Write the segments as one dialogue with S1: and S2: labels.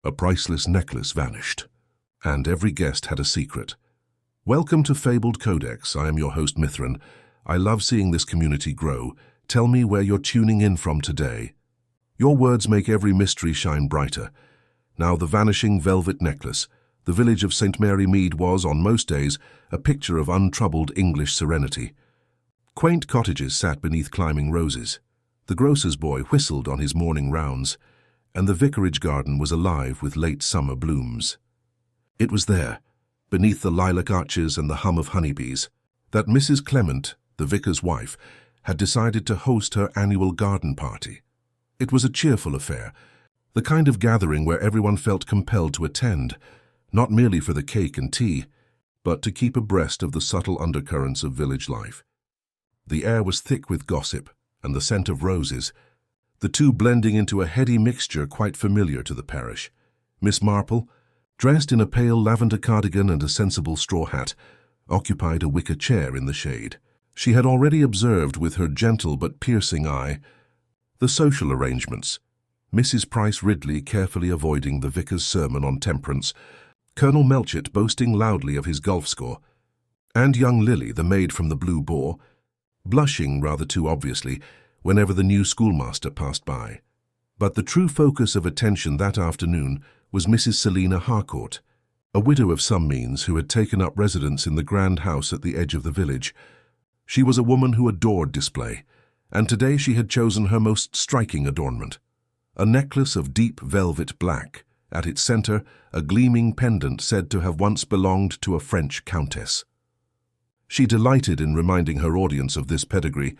S1: A priceless necklace vanished, and every guest had a secret. Welcome to Fabled Codex. I am your host, Mithrin. I love seeing this community grow. Tell me where you're tuning in from today. Your words make every mystery shine brighter. Now, the vanishing velvet necklace. The village of St. Mary Mead was, on most days, a picture of untroubled English serenity. Quaint cottages sat beneath climbing roses. The grocer's boy whistled on his morning rounds, and the vicarage garden was alive with late summer blooms. It was there, beneath the lilac arches and the hum of honeybees, that Mrs. Clement, the vicar's wife, had decided to host her annual garden party. It was a cheerful affair, the kind of gathering where everyone felt compelled to attend, not merely for the cake and tea, but to keep abreast of the subtle undercurrents of village life. The air was thick with gossip and the scent of roses, the two blending into a heady mixture quite familiar to the parish. Miss Marple, dressed in a pale lavender cardigan and a sensible straw hat, occupied a wicker chair in the shade. She had already observed with her gentle but piercing eye the social arrangements, Mrs. Price Ridley carefully avoiding the vicar's sermon on temperance, Colonel Melchett boasting loudly of his golf score, and young Lily, the maid from the Blue Boar, blushing rather too obviously whenever the new schoolmaster passed by. But the true focus of attention that afternoon was Mrs. Selina Harcourt, a widow of some means who had taken up residence in the grand house at the edge of the village. She was a woman who adored display, and today she had chosen her most striking adornment, a necklace of deep velvet black, at its center a gleaming pendant said to have once belonged to a French countess. She delighted in reminding her audience of this pedigree,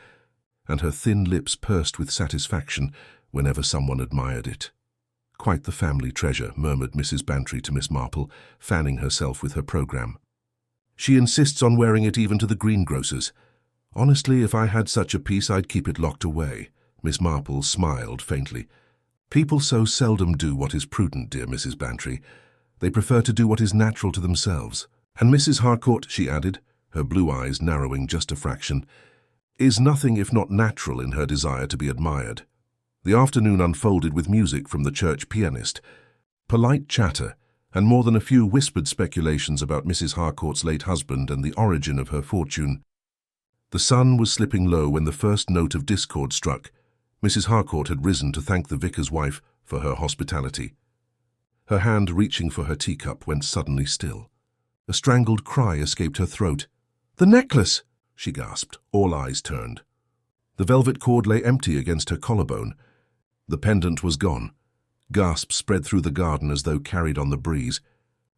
S1: and her thin lips pursed with satisfaction whenever someone admired it. "Quite the family treasure," murmured Mrs. Bantry to Miss Marple, fanning herself with her programme. "She insists on wearing it even to the greengrocer's. Honestly, if I had such a piece, I'd keep it locked away." Miss Marple smiled faintly. "People so seldom do what is prudent, dear Mrs. Bantry. They prefer to do what is natural to themselves. And Mrs. Harcourt," she added, her blue eyes narrowing just a fraction, "is nothing if not natural in her desire to be admired." The afternoon unfolded with music from the church pianist, polite chatter, and more than a few whispered speculations about Mrs. Harcourt's late husband and the origin of her fortune. The sun was slipping low when the first note of discord struck. Mrs. Harcourt had risen to thank the vicar's wife for her hospitality. Her hand reaching for her teacup went suddenly still. A strangled cry escaped her throat. "The necklace!" she gasped, all eyes turned. The velvet cord lay empty against her collarbone. The pendant was gone. Gasps spread through the garden as though carried on the breeze.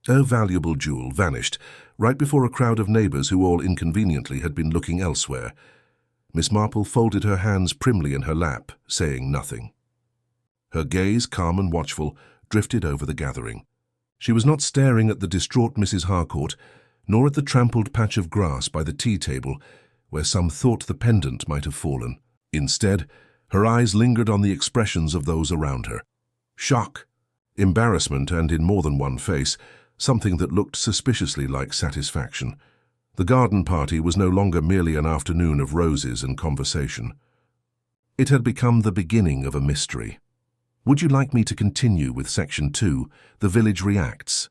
S1: Her valuable jewel vanished, right before a crowd of neighbours who all inconveniently had been looking elsewhere. Miss Marple folded her hands primly in her lap, saying nothing. Her gaze, calm and watchful, drifted over the gathering. She was not staring at the distraught Mrs. Harcourt, nor at the trampled patch of grass by the tea table, where some thought the pendant might have fallen. Instead, her eyes lingered on the expressions of those around her. Shock, embarrassment, and in more than one face, something that looked suspiciously like satisfaction. The garden party was no longer merely an afternoon of roses and conversation. It had become the beginning of a mystery. Would you like me to continue with Section 2, The Village Reacts,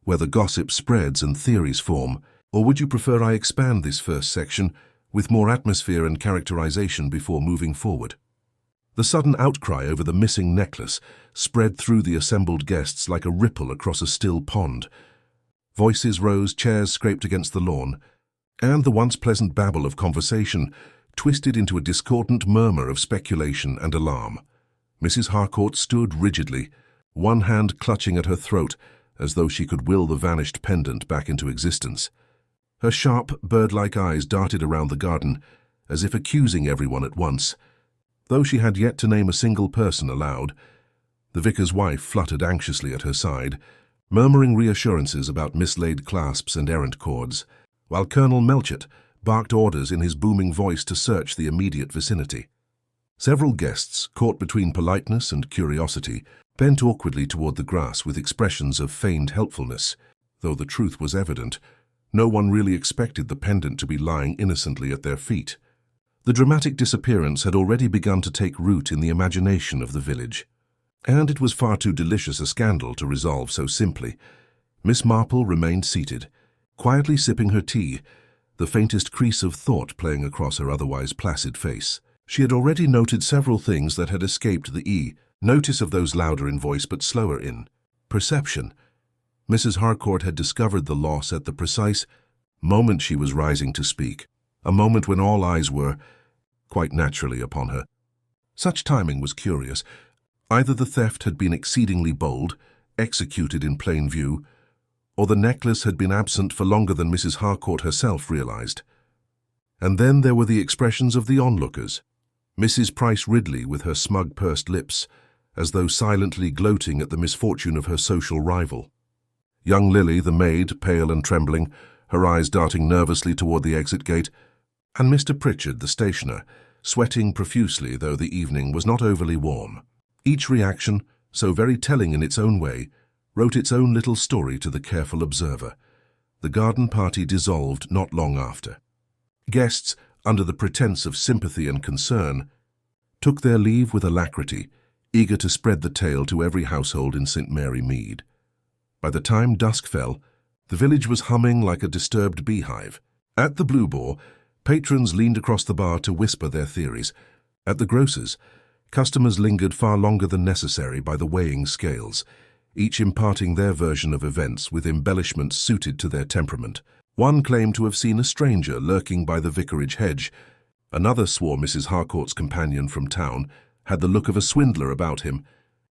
S1: where the gossip spreads and theories form, or would you prefer I expand this first section with more atmosphere and characterization before moving forward? The sudden outcry over the missing necklace spread through the assembled guests like a ripple across a still pond. Voices rose, chairs scraped against the lawn, and the once pleasant babble of conversation twisted into a discordant murmur of speculation and alarm. Mrs. Harcourt stood rigidly, one hand clutching at her throat as though she could will the vanished pendant back into existence. Her sharp, bird-like eyes darted around the garden, as if accusing everyone at once. Though she had yet to name a single person aloud, the vicar's wife fluttered anxiously at her side, murmuring reassurances about mislaid clasps and errant cords, while Colonel Melchett barked orders in his booming voice to search the immediate vicinity. Several guests, caught between politeness and curiosity, bent awkwardly toward the grass with expressions of feigned helpfulness, though the truth was evident. No one really expected the pendant to be lying innocently at their feet. The dramatic disappearance had already begun to take root in the imagination of the village. And it was far too delicious a scandal to resolve so simply. Miss Marple remained seated, quietly sipping her tea, the faintest crease of thought playing across her otherwise placid face. She had already noted several things that had escaped the notice of those louder in voice but slower in perception. Mrs. Harcourt had discovered the loss at the precise moment she was rising to speak, a moment when all eyes were, quite naturally, upon her. Such timing was curious. Either the theft had been exceedingly bold, executed in plain view, or the necklace had been absent for longer than Mrs. Harcourt herself realized. And then there were the expressions of the onlookers. Mrs. Price Ridley with her smug pursed lips, as though silently gloating at the misfortune of her social rival. Young Lily, the maid, pale and trembling, her eyes darting nervously toward the exit gate, and Mr. Pritchard, the stationer, sweating profusely though the evening was not overly warm. Each reaction, so very telling in its own way, wrote its own little story to the careful observer. The garden party dissolved not long after. Guests, under the pretense of sympathy and concern, took their leave with alacrity, eager to spread the tale to every household in St. Mary Mead. By the time dusk fell, the village was humming like a disturbed beehive. At the Blue Boar, patrons leaned across the bar to whisper their theories. At the grocer's, customers lingered far longer than necessary by the weighing scales, each imparting their version of events with embellishments suited to their temperament. One claimed to have seen a stranger lurking by the vicarage hedge. Another swore Mrs. Harcourt's companion from town had the look of a swindler about him,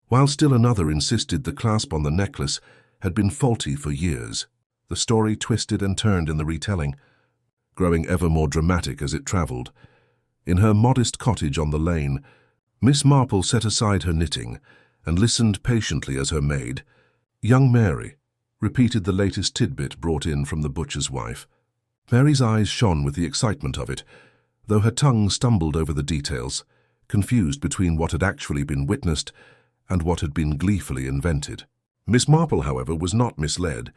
S1: while still another insisted the clasp on the necklace had been faulty for years. The story twisted and turned in the retelling, growing ever more dramatic as it travelled. In her modest cottage on the lane, Miss Marple set aside her knitting and listened patiently as her maid, young Mary, repeated the latest tidbit brought in from the butcher's wife. Mary's eyes shone with the excitement of it, though her tongue stumbled over the details, confused between what had actually been witnessed and what had been gleefully invented. Miss Marple, however, was not misled.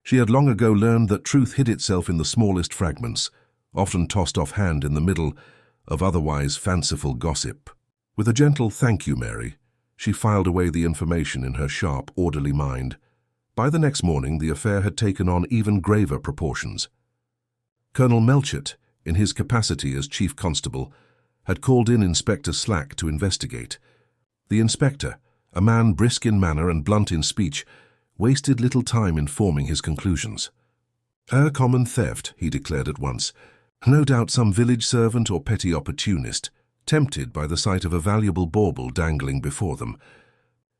S1: She had long ago learned that truth hid itself in the smallest fragments, often tossed offhand in the middle of otherwise fanciful gossip. With a gentle "Thank you, Mary," she filed away the information in her sharp, orderly mind. By the next morning, the affair had taken on even graver proportions. Colonel Melchett, in his capacity as chief constable, had called in Inspector Slack to investigate. The inspector, a man brisk in manner and blunt in speech, wasted little time in forming his conclusions. "A common theft," he declared at once. "No doubt some village servant or petty opportunist, tempted by the sight of a valuable bauble dangling before them.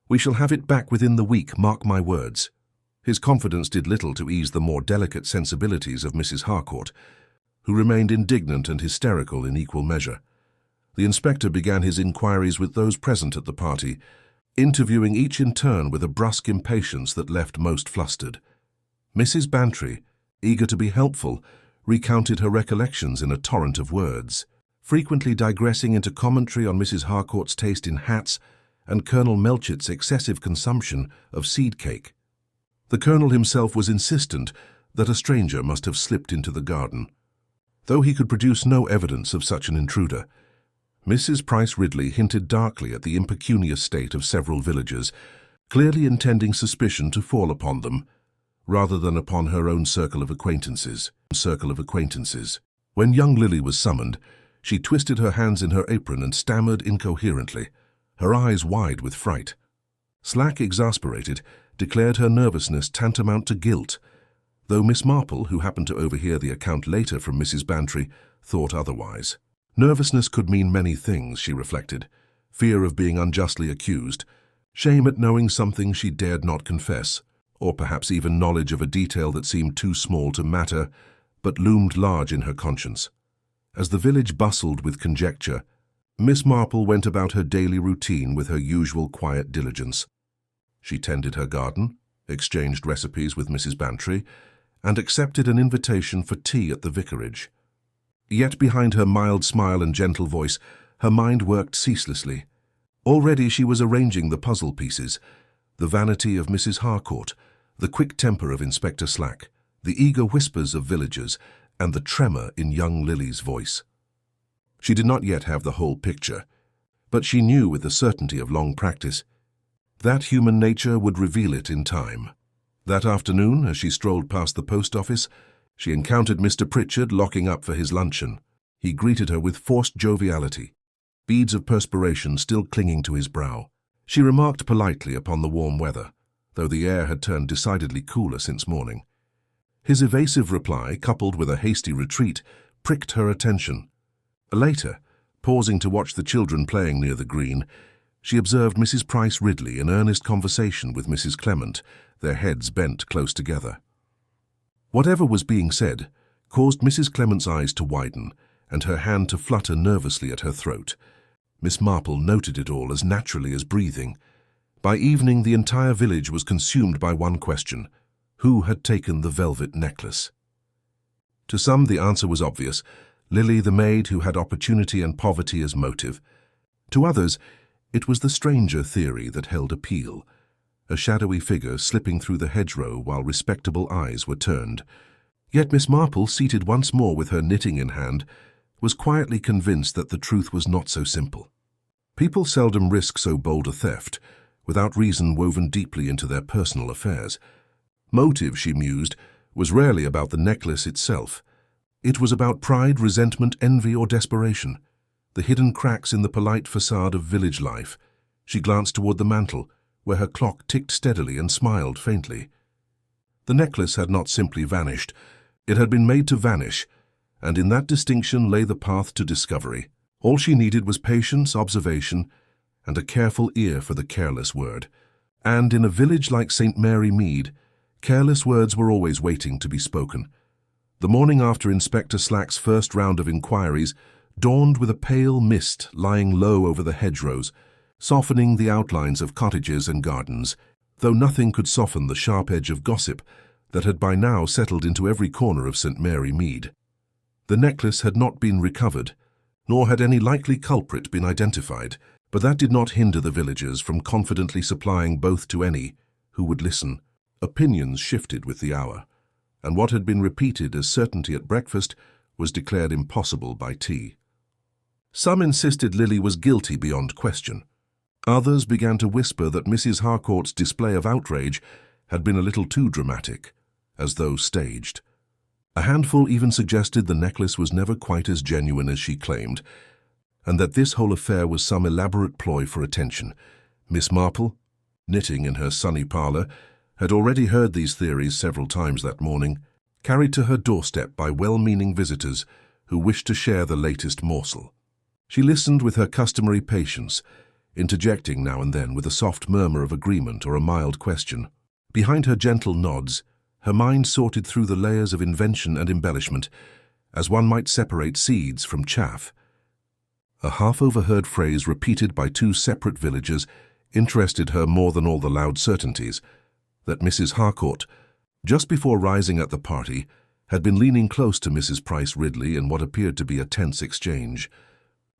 S1: We shall have it back within the week, mark my words." His confidence did little to ease the more delicate sensibilities of Mrs. Harcourt, who remained indignant and hysterical in equal measure. The inspector began his inquiries with those present at the party, interviewing each in turn with a brusque impatience that left most flustered. Mrs. Bantry, eager to be helpful, recounted her recollections in a torrent of words, frequently digressing into commentary on Mrs. Harcourt's taste in hats and Colonel Melchett's excessive consumption of seed cake. The colonel himself was insistent that a stranger must have slipped into the garden, though he could produce no evidence of such an intruder. Mrs. Price Ridley hinted darkly at the impecunious state of several villagers, clearly intending suspicion to fall upon them, rather than upon her own circle of acquaintances. When young Lily was summoned, she twisted her hands in her apron and stammered incoherently, her eyes wide with fright. Slack, exasperated, declared her nervousness tantamount to guilt, though Miss Marple, who happened to overhear the account later from Mrs. Bantry, thought otherwise. Nervousness could mean many things, she reflected: fear of being unjustly accused, shame at knowing something she dared not confess, or perhaps even knowledge of a detail that seemed too small to matter, but loomed large in her conscience. As the village bustled with conjecture, Miss Marple went about her daily routine with her usual quiet diligence. She tended her garden, exchanged recipes with Mrs. Bantry, and accepted an invitation for tea at the vicarage. Yet behind her mild smile and gentle voice, her mind worked ceaselessly. Already she was arranging the puzzle pieces: the vanity of Mrs. Harcourt, the quick temper of Inspector Slack, the eager whispers of villagers, and the tremor in young Lily's voice. She did not yet have the whole picture, but she knew with the certainty of long practice That human nature would reveal it in time. That afternoon, as she strolled past the post office, she encountered Mr. Pritchard locking up for his luncheon. He greeted her with forced joviality, beads of perspiration still clinging to his brow. She remarked politely upon the warm weather, though the air had turned decidedly cooler since morning. His evasive reply, coupled with a hasty retreat, pricked her attention. Later, pausing to watch the children playing near the green, she observed Mrs. Price Ridley in earnest conversation with Mrs. Clement, their heads bent close together. Whatever was being said caused Mrs. Clement's eyes to widen and her hand to flutter nervously at her throat. Miss Marple noted it all as naturally as breathing. By evening, the entire village was consumed by one question: who had taken the velvet necklace? To some, the answer was obvious: Lily, the maid who had opportunity and poverty as motive. To others, it was the stranger theory that held appeal, a shadowy figure slipping through the hedgerow while respectable eyes were turned. Yet Miss Marple, seated once more with her knitting in hand, was quietly convinced that the truth was not so simple. People seldom risk so bold a theft without reason woven deeply into their personal affairs. Motive, she mused, was rarely about the necklace itself. It was about pride, resentment, envy, or desperation, the hidden cracks in the polite facade of village life. She glanced toward the mantel, where her clock ticked steadily, and smiled faintly. The necklace had not simply vanished. It had been made to vanish, and in that distinction lay the path to discovery. All she needed was patience, observation, and a careful ear for the careless word. And in a village like St. Mary Mead, careless words were always waiting to be spoken. The morning after Inspector Slack's first round of inquiries dawned with a pale mist lying low over the hedgerows, softening the outlines of cottages and gardens, though nothing could soften the sharp edge of gossip that had by now settled into every corner of St. Mary Mead. The necklace had not been recovered, nor had any likely culprit been identified, but that did not hinder the villagers from confidently supplying both to any who would listen. Opinions shifted with the hour, and what had been repeated as certainty at breakfast was declared impossible by tea. Some insisted Lily was guilty beyond question. Others began to whisper that Mrs. Harcourt's display of outrage had been a little too dramatic, as though staged. A handful even suggested the necklace was never quite as genuine as she claimed, and that this whole affair was some elaborate ploy for attention. Miss Marple, knitting in her sunny parlour, had already heard these theories several times that morning, carried to her doorstep by well-meaning visitors who wished to share the latest morsel. She listened with her customary patience, interjecting now and then with a soft murmur of agreement or a mild question. Behind her gentle nods, her mind sorted through the layers of invention and embellishment, as one might separate seeds from chaff. A half-overheard phrase repeated by two separate villagers interested her more than all the loud certainties: that Mrs. Harcourt, just before rising at the party, had been leaning close to Mrs. Price Ridley in what appeared to be a tense exchange.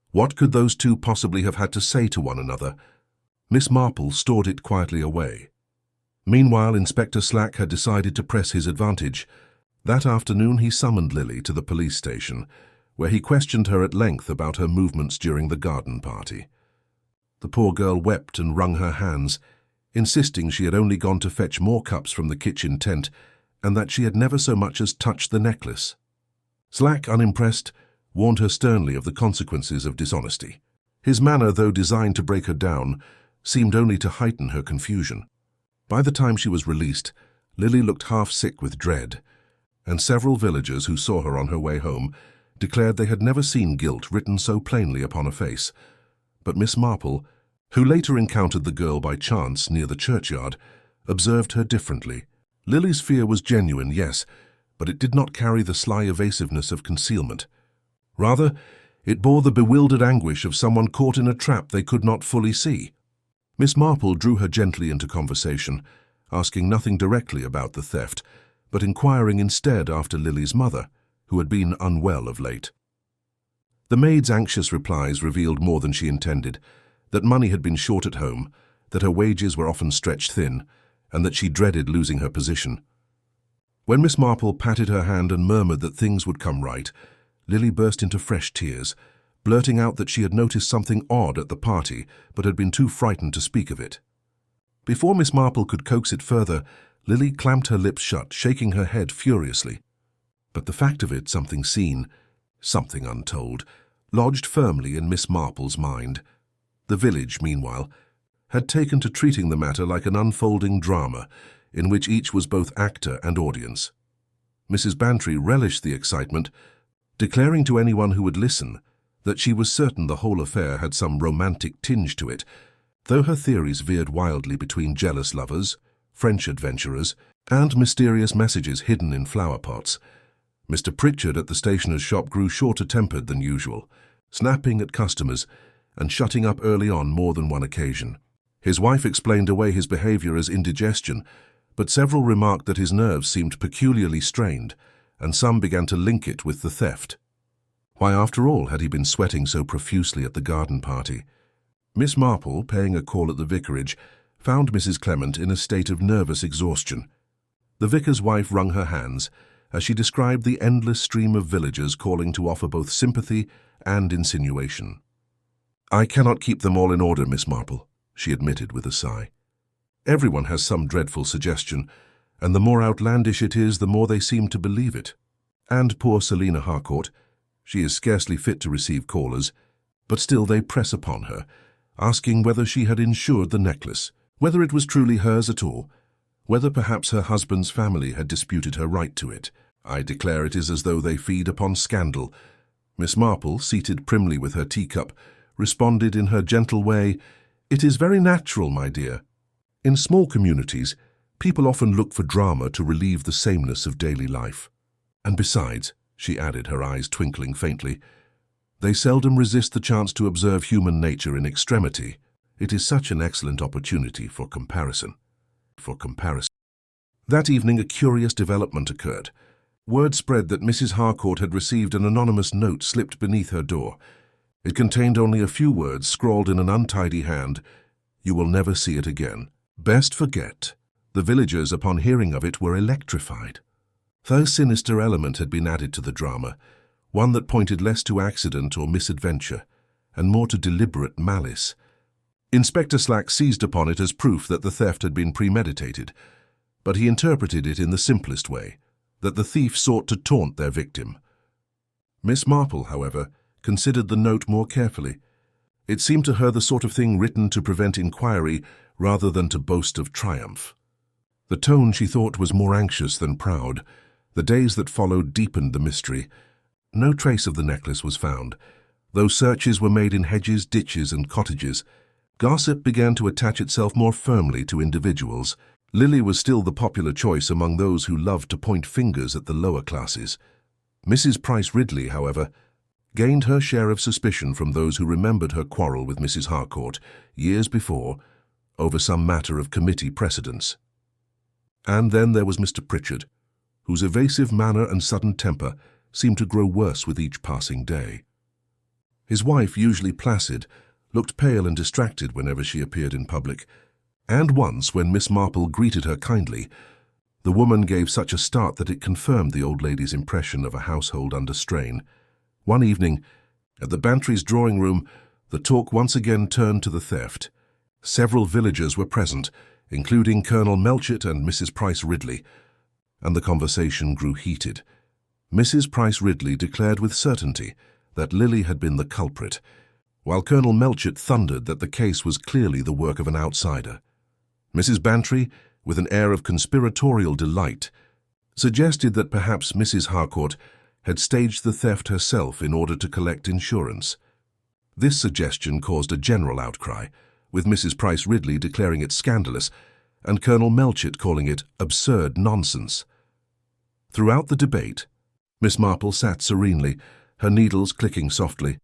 S1: What could those two possibly have had to say to one another? Miss Marple stored it quietly away. Meanwhile, Inspector Slack had decided to press his advantage. That afternoon he summoned Lily to the police station, where he questioned her at length about her movements during the garden party. The poor girl wept and wrung her hands, insisting she had only gone to fetch more cups from the kitchen tent, and that she had never so much as touched the necklace. Slack, unimpressed, warned her sternly of the consequences of dishonesty. His manner, though designed to break her down, seemed only to heighten her confusion. By the time she was released, Lily looked half-sick with dread, and several villagers who saw her on her way home declared they had never seen guilt written so plainly upon a face. But Miss Marple, who later encountered the girl by chance near the churchyard, observed her differently. Lily's fear was genuine, yes, but it did not carry the sly evasiveness of concealment. Rather, it bore the bewildered anguish of someone caught in a trap they could not fully see. Miss Marple drew her gently into conversation, asking nothing directly about the theft, but inquiring instead after Lily's mother, who had been unwell of late. The maid's anxious replies revealed more than she intended: that money had been short at home, that her wages were often stretched thin, and that she dreaded losing her position. When Miss Marple patted her hand and murmured that things would come right, Lily burst into fresh tears, blurting out that she had noticed something odd at the party but had been too frightened to speak of it. Before Miss Marple could coax it further, Lily clamped her lips shut, shaking her head furiously. But the fact of it, something seen, something untold, lodged firmly in Miss Marple's mind. The village, meanwhile, had taken to treating the matter like an unfolding drama, in which each was both actor and audience. Mrs. Bantry relished the excitement, declaring to anyone who would listen that she was certain the whole affair had some romantic tinge to it, though her theories veered wildly between jealous lovers, French adventurers, and mysterious messages hidden in flower pots. Mr. Pritchard at the stationer's shop grew shorter-tempered than usual, snapping at customers and shutting up early on more than one occasion. His wife explained away his behavior as indigestion, but several remarked that his nerves seemed peculiarly strained, and some began to link it with the theft. Why, after all, had he been sweating so profusely at the garden party? Miss Marple, paying a call at the vicarage, found Mrs. Clement in a state of nervous exhaustion. The vicar's wife wrung her hands as she described the endless stream of villagers calling to offer both sympathy and insinuation. "I cannot keep them all in order, Miss Marple," she admitted with a sigh. "Everyone has some dreadful suggestion, and the more outlandish it is, the more they seem to believe it. And poor Selina Harcourt, she is scarcely fit to receive callers, but still they press upon her, asking whether she had insured the necklace, whether it was truly hers at all, whether perhaps her husband's family had disputed her right to it. I declare it is as though they feed upon scandal." Miss Marple, seated primly with her teacup, responded in her gentle way, "It is very natural, my dear. In small communities, people often look for drama to relieve the sameness of daily life. And besides," she added, her eyes twinkling faintly, "they seldom resist the chance to observe human nature in extremity. It is such an excellent opportunity for comparison." That evening a curious development occurred. Word spread that Mrs. Harcourt had received an anonymous note slipped beneath her door. It contained only a few words scrawled in an untidy hand: "You will never see it again. Best forget." The villagers, upon hearing of it, were electrified. A sinister element had been added to the drama, one that pointed less to accident or misadventure, and more to deliberate malice. Inspector Slack seized upon it as proof that the theft had been premeditated, but he interpreted it in the simplest way, that the thief sought to taunt their victim. Miss Marple, however, considered the note more carefully. It seemed to her the sort of thing written to prevent inquiry rather than to boast of triumph. The tone, she thought, was more anxious than proud. The days that followed deepened the mystery. No trace of the necklace was found, though searches were made in hedges, ditches, and cottages. Gossip began to attach itself more firmly to individuals. Lily was still the popular choice among those who loved to point fingers at the lower classes. Mrs. Price Ridley, however, gained her share of suspicion from those who remembered her quarrel with Mrs. Harcourt years before over some matter of committee precedence. And then there was Mr. Pritchard, whose evasive manner and sudden temper seemed to grow worse with each passing day. His wife, usually placid, looked pale and distracted whenever she appeared in public, and once, when Miss Marple greeted her kindly, the woman gave such a start that it confirmed the old lady's impression of a household under strain. One evening, at the Bantry's drawing-room, the talk once again turned to the theft. Several villagers were present, including Colonel Melchett and Mrs. Price Ridley, and the conversation grew heated. Mrs. Price Ridley declared with certainty that Lily had been the culprit, while Colonel Melchett thundered that the case was clearly the work of an outsider. Mrs. Bantry, with an air of conspiratorial delight, suggested that perhaps Mrs. Harcourt had staged the theft herself in order to collect insurance. This suggestion caused a general outcry, with Mrs. Price Ridley declaring it scandalous and Colonel Melchett calling it absurd nonsense. Throughout the debate, Miss Marple sat serenely, her needles clicking softly.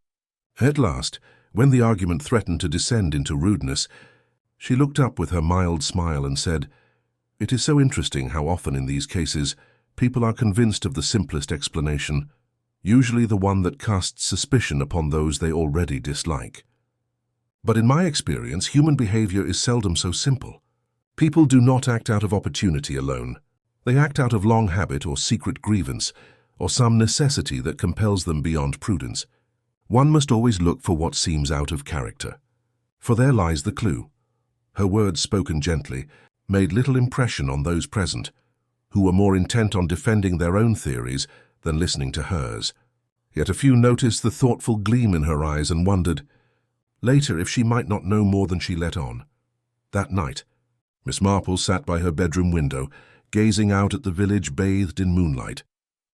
S1: At last, when the argument threatened to descend into rudeness, she looked up with her mild smile and said, "It is so interesting how often in these cases people are convinced of the simplest explanation, usually the one that casts suspicion upon those they already dislike. But in my experience, human behavior is seldom so simple. People do not act out of opportunity alone. They act out of long habit or secret grievance, or some necessity that compels them beyond prudence. One must always look for what seems out of character, for there lies the clue." Her words, spoken gently, made little impression on those present, who were more intent on defending their own theories than listening to hers. Yet a few noticed the thoughtful gleam in her eyes and wondered, later, if she might not know more than she let on. That night, Miss Marple sat by her bedroom window, gazing out at the village bathed in moonlight.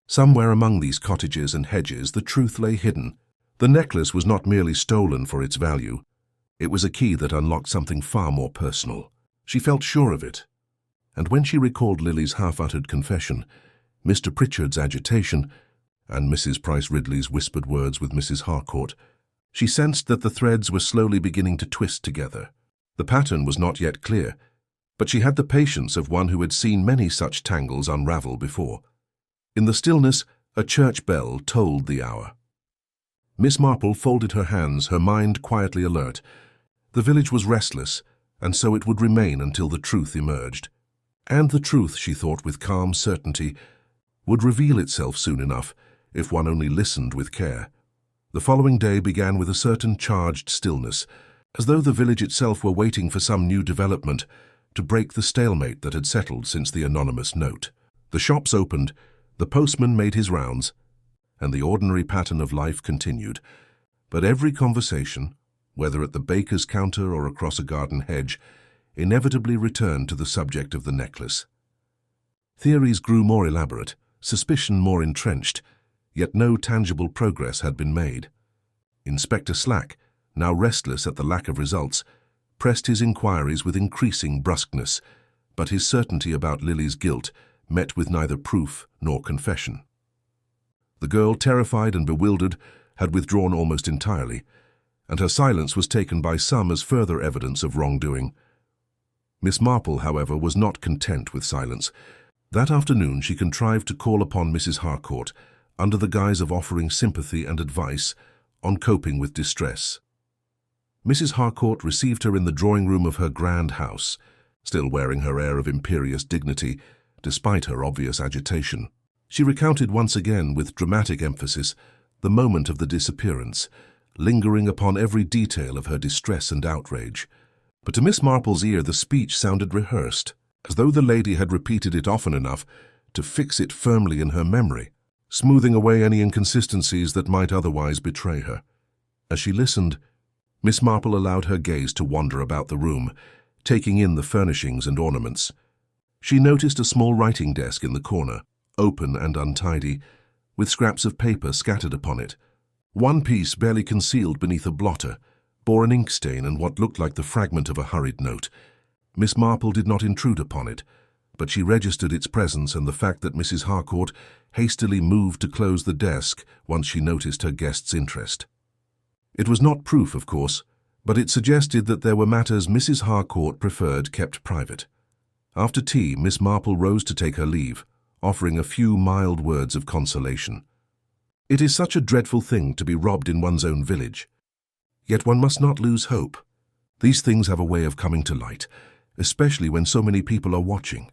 S1: Somewhere among these cottages and hedges the truth lay hidden. The necklace was not merely stolen for its value. It was a key that unlocked something far more personal. She felt sure of it. And when she recalled Lily's half-uttered confession, Mr. Pritchard's agitation, and Mrs. Price Ridley's whispered words with Mrs. Harcourt, she sensed that the threads were slowly beginning to twist together. The pattern was not yet clear, but she had the patience of one who had seen many such tangles unravel before. In the stillness, a church bell tolled the hour. Miss Marple folded her hands, her mind quietly alert. The village was restless, and so it would remain until the truth emerged. And the truth, she thought with calm certainty, would reveal itself soon enough, if one only listened with care. The following day began with a certain charged stillness, as though the village itself were waiting for some new development to break the stalemate that had settled since the anonymous note. The shops opened, the postman made his rounds, and the ordinary pattern of life continued. But every conversation, whether at the baker's counter or across a garden hedge, inevitably returned to the subject of the necklace. Theories grew more elaborate, suspicion more entrenched, yet no tangible progress had been made. Inspector Slack, now restless at the lack of results, pressed his inquiries with increasing brusqueness, but his certainty about Lily's guilt met with neither proof nor confession. The girl, terrified and bewildered, had withdrawn almost entirely, and her silence was taken by some as further evidence of wrongdoing. Miss Marple, however, was not content with silence. That afternoon she contrived to call upon Mrs. Harcourt, under the guise of offering sympathy and advice on coping with distress. Mrs. Harcourt received her in the drawing-room of her grand house, still wearing her air of imperious dignity, despite her obvious agitation. She recounted once again, with dramatic emphasis, the moment of the disappearance, lingering upon every detail of her distress and outrage. But to Miss Marple's ear the speech sounded rehearsed, as though the lady had repeated it often enough to fix it firmly in her memory, smoothing away any inconsistencies that might otherwise betray her. As she listened, Miss Marple allowed her gaze to wander about the room, taking in the furnishings and ornaments. She noticed a small writing desk in the corner, open and untidy, with scraps of paper scattered upon it. One piece, barely concealed beneath a blotter, bore an ink stain and what looked like the fragment of a hurried note. Miss Marple did not intrude upon it, but she registered its presence and the fact that Mrs. Harcourt hastily moved to close the desk once she noticed her guest's interest. It was not proof, of course, but it suggested that there were matters Mrs. Harcourt preferred kept private. After tea, Miss Marple rose to take her leave, offering a few mild words of consolation. It is such a dreadful thing to be robbed in one's own village. Yet one must not lose hope. These things have a way of coming to light, especially when so many people are watching.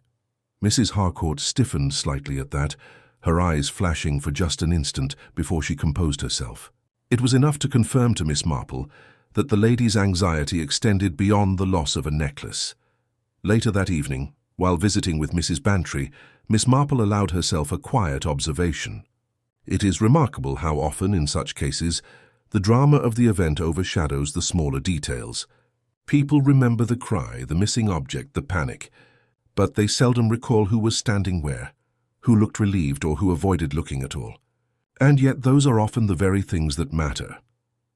S1: Mrs. Harcourt stiffened slightly at that, her eyes flashing for just an instant before she composed herself. It was enough to confirm to Miss Marple that the lady's anxiety extended beyond the loss of a necklace. Later that evening, while visiting with Mrs. Bantry, Miss Marple allowed herself a quiet observation. It is remarkable how often, in such cases, the drama of the event overshadows the smaller details. People remember the cry, the missing object, the panic, but they seldom recall who was standing where, who looked relieved or who avoided looking at all. And yet those are often the very things that matter.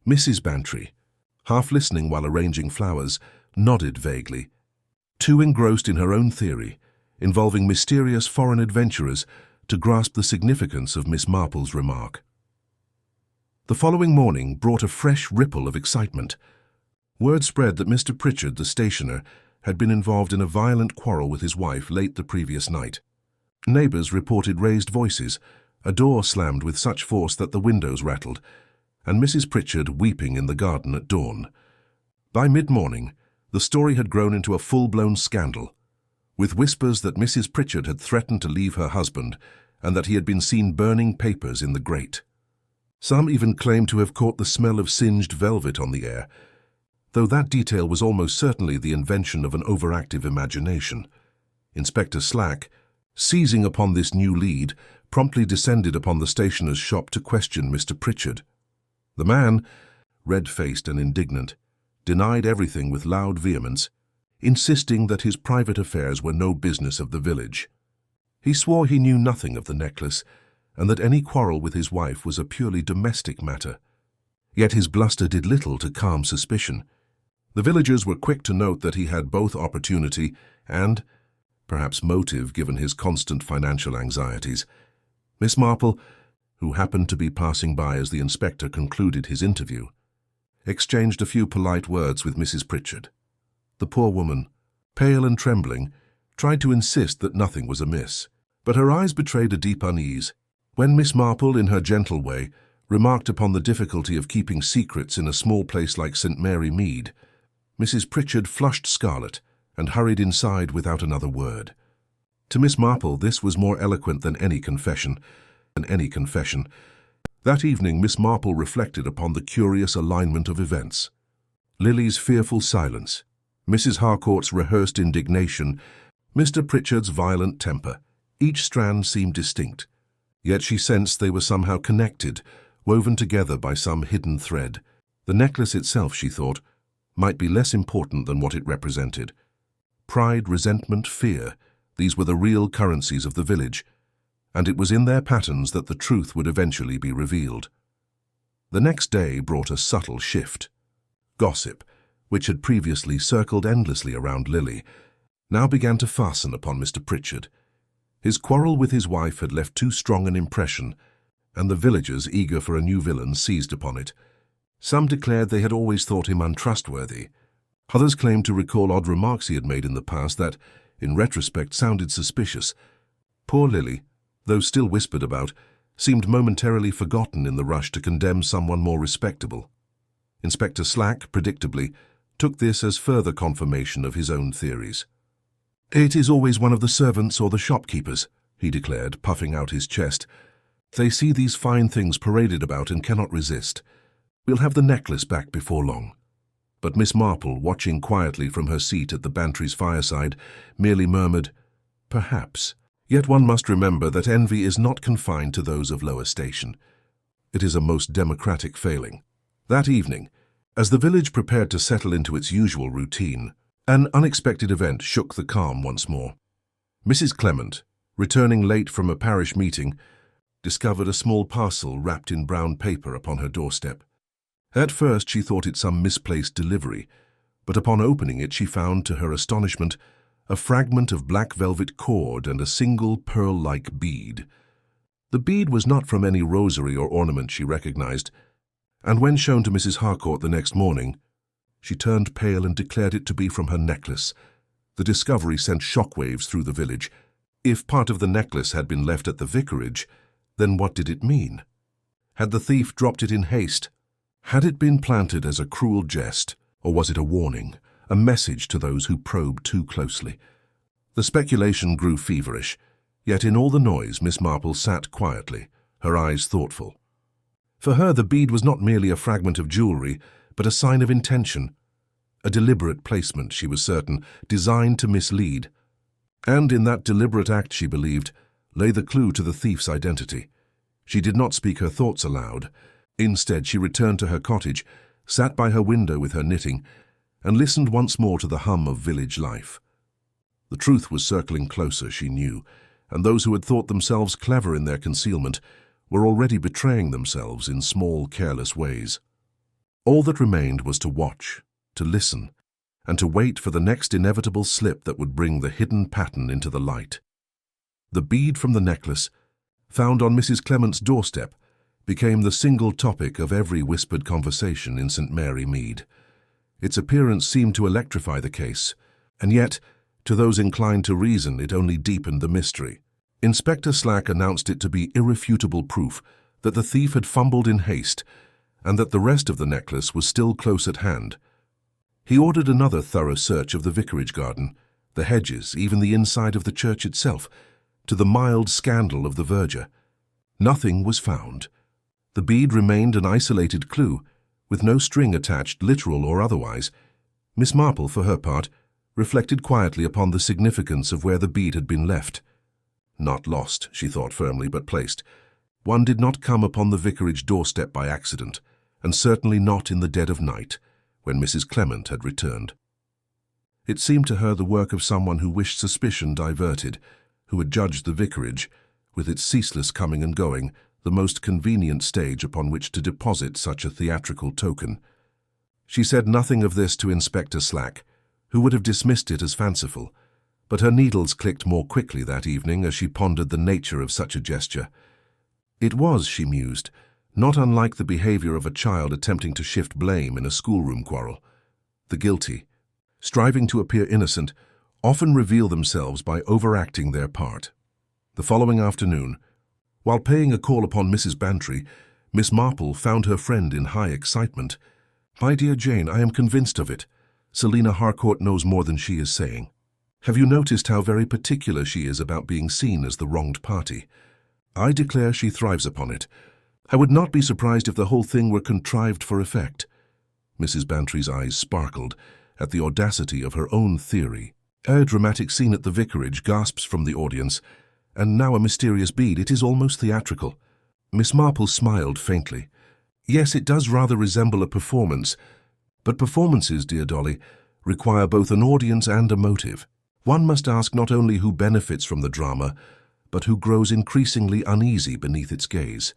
S1: Mrs. Bantry, half listening while arranging flowers, nodded vaguely, too engrossed in her own theory, involving mysterious foreign adventurers, to grasp the significance of Miss Marple's remark. The following morning brought a fresh ripple of excitement. Word spread that Mr. Pritchard, the stationer, had been involved in a violent quarrel with his wife late the previous night. Neighbours reported raised voices, a door slammed with such force that the windows rattled, and Mrs. Pritchard weeping in the garden at dawn. By mid-morning, the story had grown into a full-blown scandal, with whispers that Mrs. Pritchard had threatened to leave her husband and that he had been seen burning papers in the grate. Some even claimed to have caught the smell of singed velvet on the air. though that detail was almost certainly the invention of an overactive imagination. Inspector Slack, seizing upon this new lead, promptly descended upon the stationer's shop to question Mr. Pritchard. The man, red-faced and indignant, denied everything with loud vehemence, insisting that his private affairs were no business of the village. He swore he knew nothing of the necklace, and that any quarrel with his wife was a purely domestic matter. Yet his bluster did little to calm suspicion. The villagers were quick to note that he had both opportunity and, perhaps motive given his constant financial anxieties. Miss Marple, who happened to be passing by as the inspector concluded his interview, exchanged a few polite words with Mrs. Pritchard. The poor woman, pale and trembling, tried to insist that nothing was amiss, but her eyes betrayed a deep unease. When Miss Marple, in her gentle way, remarked upon the difficulty of keeping secrets in a small place like St. Mary Mead, Mrs. Pritchard flushed scarlet and hurried inside without another word. To Miss Marple this was more eloquent than any confession. That evening Miss Marple reflected upon the curious alignment of events. Lily's fearful silence, Mrs. Harcourt's rehearsed indignation, Mr. Pritchard's violent temper. Each strand seemed distinct, yet she sensed they were somehow connected, woven together by some hidden thread. The necklace itself, she thought, might be less important than what it represented. Pride, resentment, fear, these were the real currencies of the village, and it was in their patterns that the truth would eventually be revealed. The next day brought a subtle shift. Gossip, which had previously circled endlessly around Lily, now began to fasten upon Mr. Pritchard. His quarrel with his wife had left too strong an impression, and the villagers, eager for a new villain, seized upon it. Some declared they had always thought him untrustworthy. Others claimed to recall odd remarks he had made in the past that, in retrospect, sounded suspicious. Poor Lily, though still whispered about, seemed momentarily forgotten in the rush to condemn someone more respectable. Inspector Slack, predictably, took this as further confirmation of his own theories. "It is always one of the servants or the shopkeepers," he declared, puffing out his chest. "They see these fine things paraded about and cannot resist. We'll have the necklace back before long." But Miss Marple, watching quietly from her seat at the Bantry's fireside, merely murmured, "Perhaps. Yet one must remember that envy is not confined to those of lower station. It is a most democratic failing." That evening, as the village prepared to settle into its usual routine, an unexpected event shook the calm once more. Mrs. Clement, returning late from a parish meeting, discovered a small parcel wrapped in brown paper upon her doorstep. At first she thought it some misplaced delivery, but upon opening it she found, to her astonishment, a fragment of black velvet cord and a single pearl-like bead. The bead was not from any rosary or ornament she recognized, and when shown to Mrs. Harcourt the next morning, she turned pale and declared it to be from her necklace. The discovery sent shockwaves through the village. If part of the necklace had been left at the vicarage, then what did it mean? Had the thief dropped it in haste? Had it been planted as a cruel jest, or was it a warning, a message to those who probe too closely? The speculation grew feverish, yet in all the noise Miss Marple sat quietly, her eyes thoughtful. For her the bead was not merely a fragment of jewelry, but a sign of intention, a deliberate placement, she was certain, designed to mislead. And in that deliberate act, she believed, lay the clue to the thief's identity. She did not speak her thoughts aloud. Instead, she returned to her cottage, sat by her window with her knitting, and listened once more to the hum of village life. The truth was circling closer, she knew, and those who had thought themselves clever in their concealment were already betraying themselves in small, careless ways. All that remained was to watch, to listen, and to wait for the next inevitable slip that would bring the hidden pattern into the light. The bead from the necklace, found on Mrs. Clement's doorstep, became the single topic of every whispered conversation in St. Mary Mead. Its appearance seemed to electrify the case, and yet, to those inclined to reason, it only deepened the mystery. Inspector Slack announced it to be irrefutable proof that the thief had fumbled in haste, and that the rest of the necklace was still close at hand. He ordered another thorough search of the vicarage garden, the hedges, even the inside of the church itself, to the mild scandal of the verger. Nothing was found. The bead remained an isolated clue, with no string attached, literal or otherwise, Miss Marple, for her part, reflected quietly upon the significance of where the bead had been left. Not lost, she thought firmly, but placed. One did not come upon the vicarage doorstep by accident, and certainly not in the dead of night, when Mrs. Clement had returned. It seemed to her the work of someone who wished suspicion diverted, who had judged the vicarage, with its ceaseless coming and going, the most convenient stage upon which to deposit such a theatrical token. She said nothing of this to Inspector Slack, who would have dismissed it as fanciful, but her needles clicked more quickly that evening as she pondered the nature of such a gesture. It was, she mused, not unlike the behavior of a child attempting to shift blame in a schoolroom quarrel. The guilty, striving to appear innocent, often reveal themselves by overacting their part. The following afternoon, while paying a call upon Mrs. Bantry, Miss Marple found her friend in high excitement. "My dear Jane, I am convinced of it. Selina Harcourt knows more than she is saying. Have you noticed how very particular she is about being seen as the wronged party? I declare she thrives upon it. I would not be surprised if the whole thing were contrived for effect." Mrs. Bantry's eyes sparkled at the audacity of her own theory. "A dramatic scene at the vicarage," gasps from the audience, "and now a mysterious bead. It is almost theatrical." Miss Marple smiled faintly. "Yes, it does rather resemble a performance. But performances, dear Dolly, require both an audience and a motive. One must ask not only who benefits from the drama, but who grows increasingly uneasy beneath its gaze."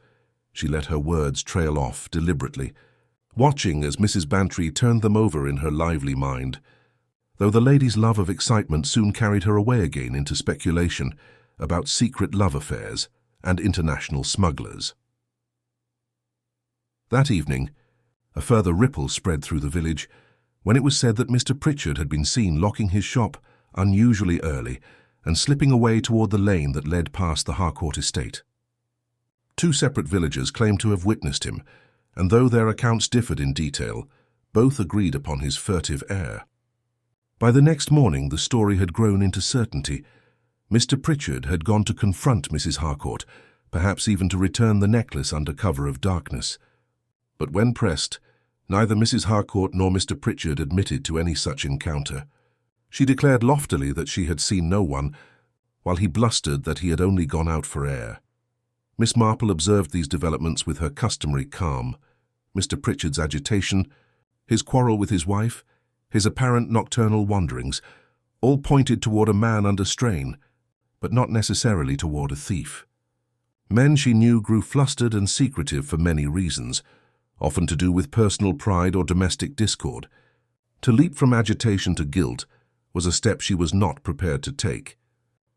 S1: She let her words trail off deliberately, watching as Mrs. Bantry turned them over in her lively mind, though the lady's love of excitement soon carried her away again into speculation about secret love affairs and international smugglers. That evening, a further ripple spread through the village when it was said that Mr. Pritchard had been seen locking his shop unusually early and slipping away toward the lane that led past the Harcourt estate. 2 separate villagers claimed to have witnessed him, and though their accounts differed in detail, both agreed upon his furtive air. By the next morning the story had grown into certainty. Mr. Pritchard had gone to confront Mrs. Harcourt, perhaps even to return the necklace under cover of darkness. But when pressed, neither Mrs. Harcourt nor Mr. Pritchard admitted to any such encounter. She declared loftily that she had seen no one, while he blustered that he had only gone out for air. Miss Marple observed these developments with her customary calm. Mr. Pritchard's agitation, his quarrel with his wife, his apparent nocturnal wanderings, all pointed toward a man under strain, but not necessarily toward a thief. Men, she knew, grew flustered and secretive for many reasons, often to do with personal pride or domestic discord. To leap from agitation to guilt was a step she was not prepared to take,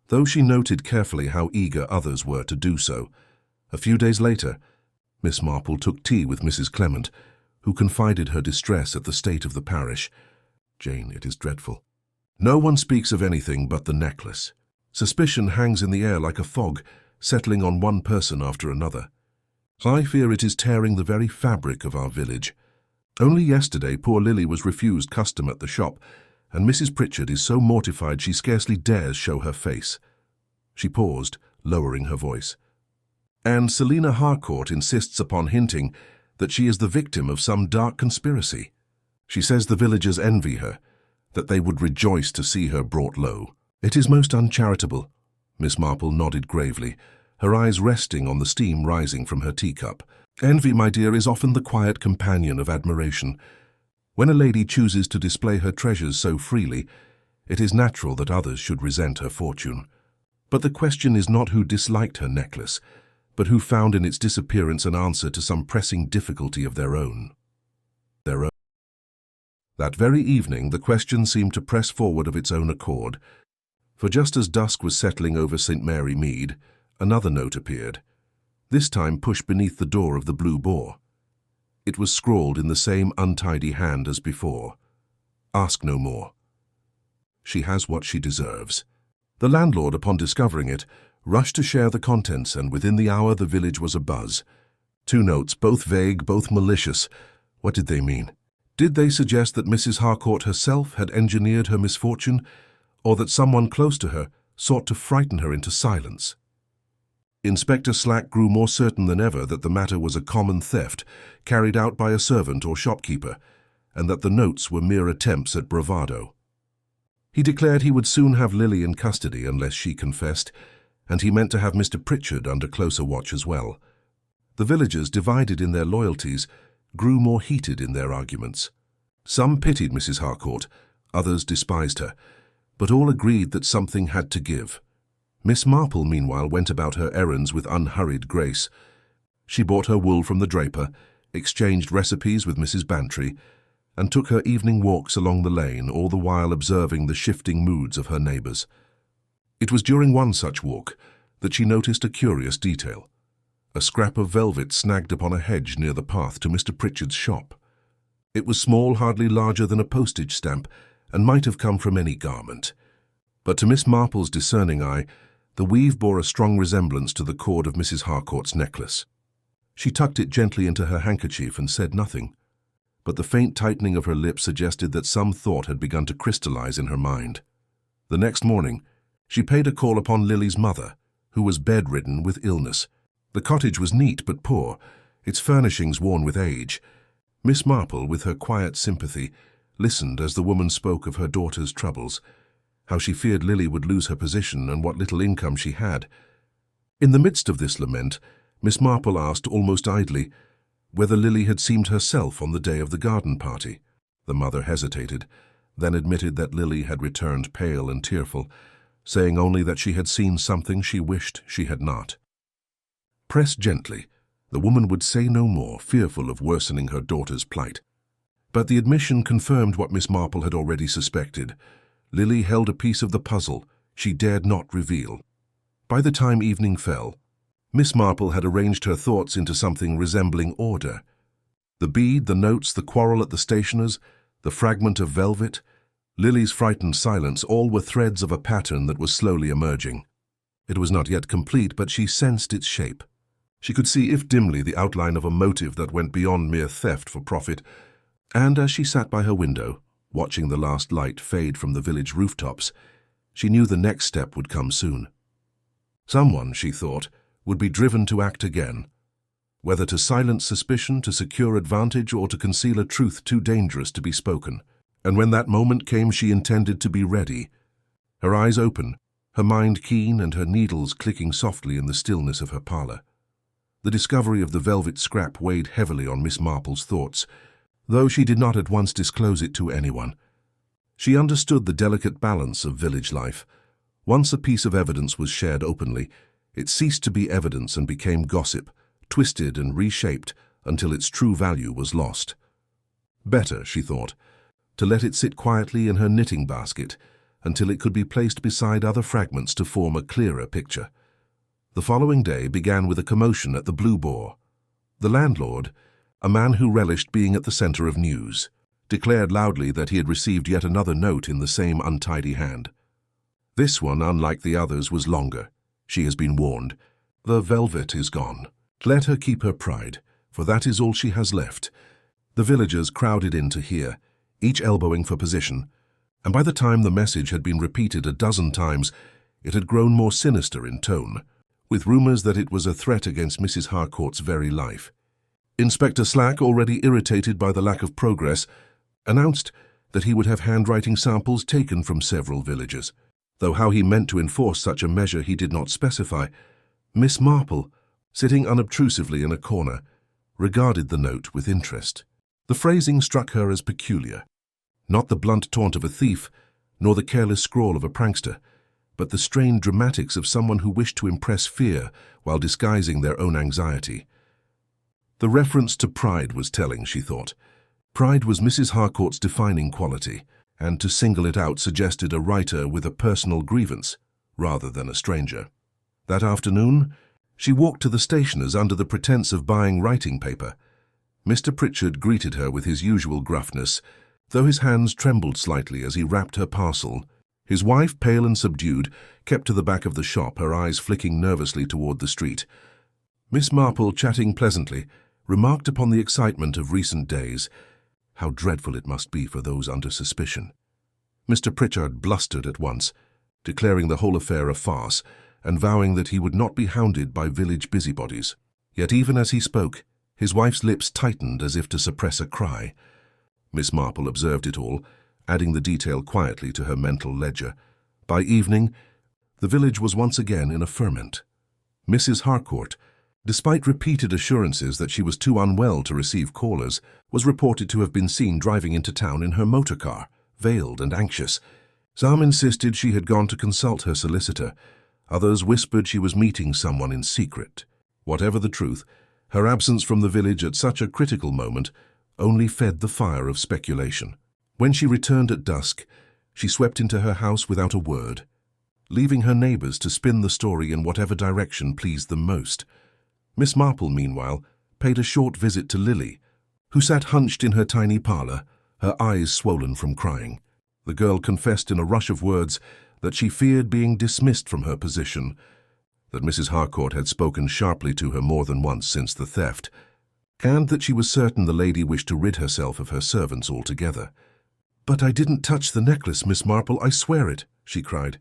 S1: though she noted carefully how eager others were to do so. A few days later, Miss Marple took tea with Mrs. Clement, who confided her distress at the state of the parish. "Jane, it is dreadful. No one speaks of anything but the necklace. Suspicion hangs in the air like a fog, settling on one person after another. I fear it is tearing the very fabric of our village. Only yesterday poor Lily was refused custom at the shop, and Mrs. Pritchard is so mortified she scarcely dares show her face." She paused, lowering her voice. "And Selina Harcourt insists upon hinting that she is the victim of some dark conspiracy. She says the villagers envy her, that they would rejoice to see her brought low." "It is most uncharitable." Miss Marple nodded gravely, her eyes resting on the steam rising from her teacup. "Envy, my dear, is often the quiet companion of admiration. When a lady chooses to display her treasures so freely, it is natural that others should resent her fortune. But the question is not who disliked her necklace, but who found in its disappearance an answer to some pressing difficulty of their own. That very evening the question seemed to press forward of its own accord, for just as dusk was settling over St. Mary Mead, another note appeared, this time pushed beneath the door of the Blue Boar. It was scrawled in the same untidy hand as before. "Ask no more. She has what she deserves." The landlord, upon discovering it, rushed to share the contents, and within the hour the village was abuzz. 2 notes, both vague, both malicious. What did they mean? Did they suggest that Mrs. Harcourt herself had engineered her misfortune, or that someone close to her sought to frighten her into silence? Inspector Slack grew more certain than ever that the matter was a common theft carried out by a servant or shopkeeper, and that the notes were mere attempts at bravado. He declared he would soon have Lily in custody unless she confessed, and he meant to have Mr. Pritchard under closer watch as well. The villagers, divided in their loyalties, grew more heated in their arguments. Some pitied Mrs. Harcourt, others despised her, but all agreed that something had to give. Miss Marple, meanwhile, went about her errands with unhurried grace. She bought her wool from the draper, exchanged recipes with Mrs. Bantry, and took her evening walks along the lane, all the while observing the shifting moods of her neighbours. It was during one such walk that she noticed a curious detail: a scrap of velvet snagged upon a hedge near the path to Mr. Pritchard's shop. It was small, hardly larger than a postage stamp, and might have come from any garment. But to Miss Marple's discerning eye, the weave bore a strong resemblance to the cord of Mrs. Harcourt's necklace. She tucked it gently into her handkerchief and said nothing, but the faint tightening of her lips suggested that some thought had begun to crystallize in her mind. The next morning, she paid a call upon Lily's mother, who was bedridden with illness. The cottage was neat but poor, its furnishings worn with age. Miss Marple, with her quiet sympathy, listened as the woman spoke of her daughter's troubles, how she feared Lily would lose her position and what little income she had. In the midst of this lament, Miss Marple asked, almost idly, whether Lily had seemed herself on the day of the garden party. The mother hesitated, then admitted that Lily had returned pale and tearful, saying only that she had seen something she wished she had not. Pressed gently, the woman would say no more, fearful of worsening her daughter's plight. But the admission confirmed what Miss Marple had already suspected. Lily held a piece of the puzzle she dared not reveal. By the time evening fell, Miss Marple had arranged her thoughts into something resembling order. The bead, the notes, the quarrel at the stationer's, the fragment of velvet, Lily's frightened silence, all were threads of a pattern that was slowly emerging. It was not yet complete, but she sensed its shape. She could see, if dimly, the outline of a motive that went beyond mere theft for profit, and as she sat by her window, watching the last light fade from the village rooftops, she knew the next step would come soon. Someone, she thought, would be driven to act again, whether to silence suspicion, to secure advantage, or to conceal a truth too dangerous to be spoken. And when that moment came, she intended to be ready. Her eyes open, her mind keen, and her needles clicking softly in the stillness of her parlour. The discovery of the velvet scrap weighed heavily on Miss Marple's thoughts, though she did not at once disclose it to anyone. She understood the delicate balance of village life. Once a piece of evidence was shared openly, it ceased to be evidence and became gossip, twisted and reshaped until its true value was lost. Better, she thought, to let it sit quietly in her knitting basket until it could be placed beside other fragments to form a clearer picture. The following day began with a commotion at the Blue Boar. The landlord, a man who relished being at the centre of news, declared loudly that he had received yet another note in the same untidy hand. This one, unlike the others, was longer. She has been warned. The velvet is gone. Let her keep her pride, for that is all she has left. The villagers crowded in to hear, each elbowing for position, and by the time the message had been repeated a dozen times, it had grown more sinister in tone, with rumours that it was a threat against Mrs. Harcourt's very life. Inspector Slack, already irritated by the lack of progress, announced that he would have handwriting samples taken from several villagers, though how he meant to enforce such a measure he did not specify. Miss Marple, sitting unobtrusively in a corner, regarded the note with interest. The phrasing struck her as peculiar. Not the blunt taunt of a thief, nor the careless scrawl of a prankster, but the strained dramatics of someone who wished to impress fear while disguising their own anxiety. The reference to pride was telling, she thought. Pride was Mrs. Harcourt's defining quality, and to single it out suggested a writer with a personal grievance, rather than a stranger. That afternoon, she walked to the stationer's under the pretence of buying writing paper. Mr. Pritchard greeted her with his usual gruffness, though his hands trembled slightly as he wrapped her parcel. His wife, pale and subdued, kept to the back of the shop, her eyes flicking nervously toward the street. Miss Marple, chatting pleasantly, remarked upon the excitement of recent days. How dreadful it must be for those under suspicion. Mr. Pritchard blustered at once, declaring the whole affair a farce, and vowing that he would not be hounded by village busybodies. Yet even as he spoke, his wife's lips tightened as if to suppress a cry. Miss Marple observed it all, adding the detail quietly to her mental ledger. By evening, the village was once again in a ferment. Mrs. Harcourt, despite repeated assurances that she was too unwell to receive callers, was reported to have been seen driving into town in her motor car, veiled and anxious. Some insisted she had gone to consult her solicitor. Others whispered she was meeting someone in secret. Whatever the truth, her absence from the village at such a critical moment only fed the fire of speculation. When she returned at dusk, she swept into her house without a word, leaving her neighbors to spin the story in whatever direction pleased them most. Miss Marple, meanwhile, paid a short visit to Lily, who sat hunched in her tiny parlor, her eyes swollen from crying. The girl confessed in a rush of words that she feared being dismissed from her position, that Mrs. Harcourt had spoken sharply to her more than once since the theft, and that she was certain the lady wished to rid herself of her servants altogether. "But I didn't touch the necklace, Miss Marple, I swear it," she cried.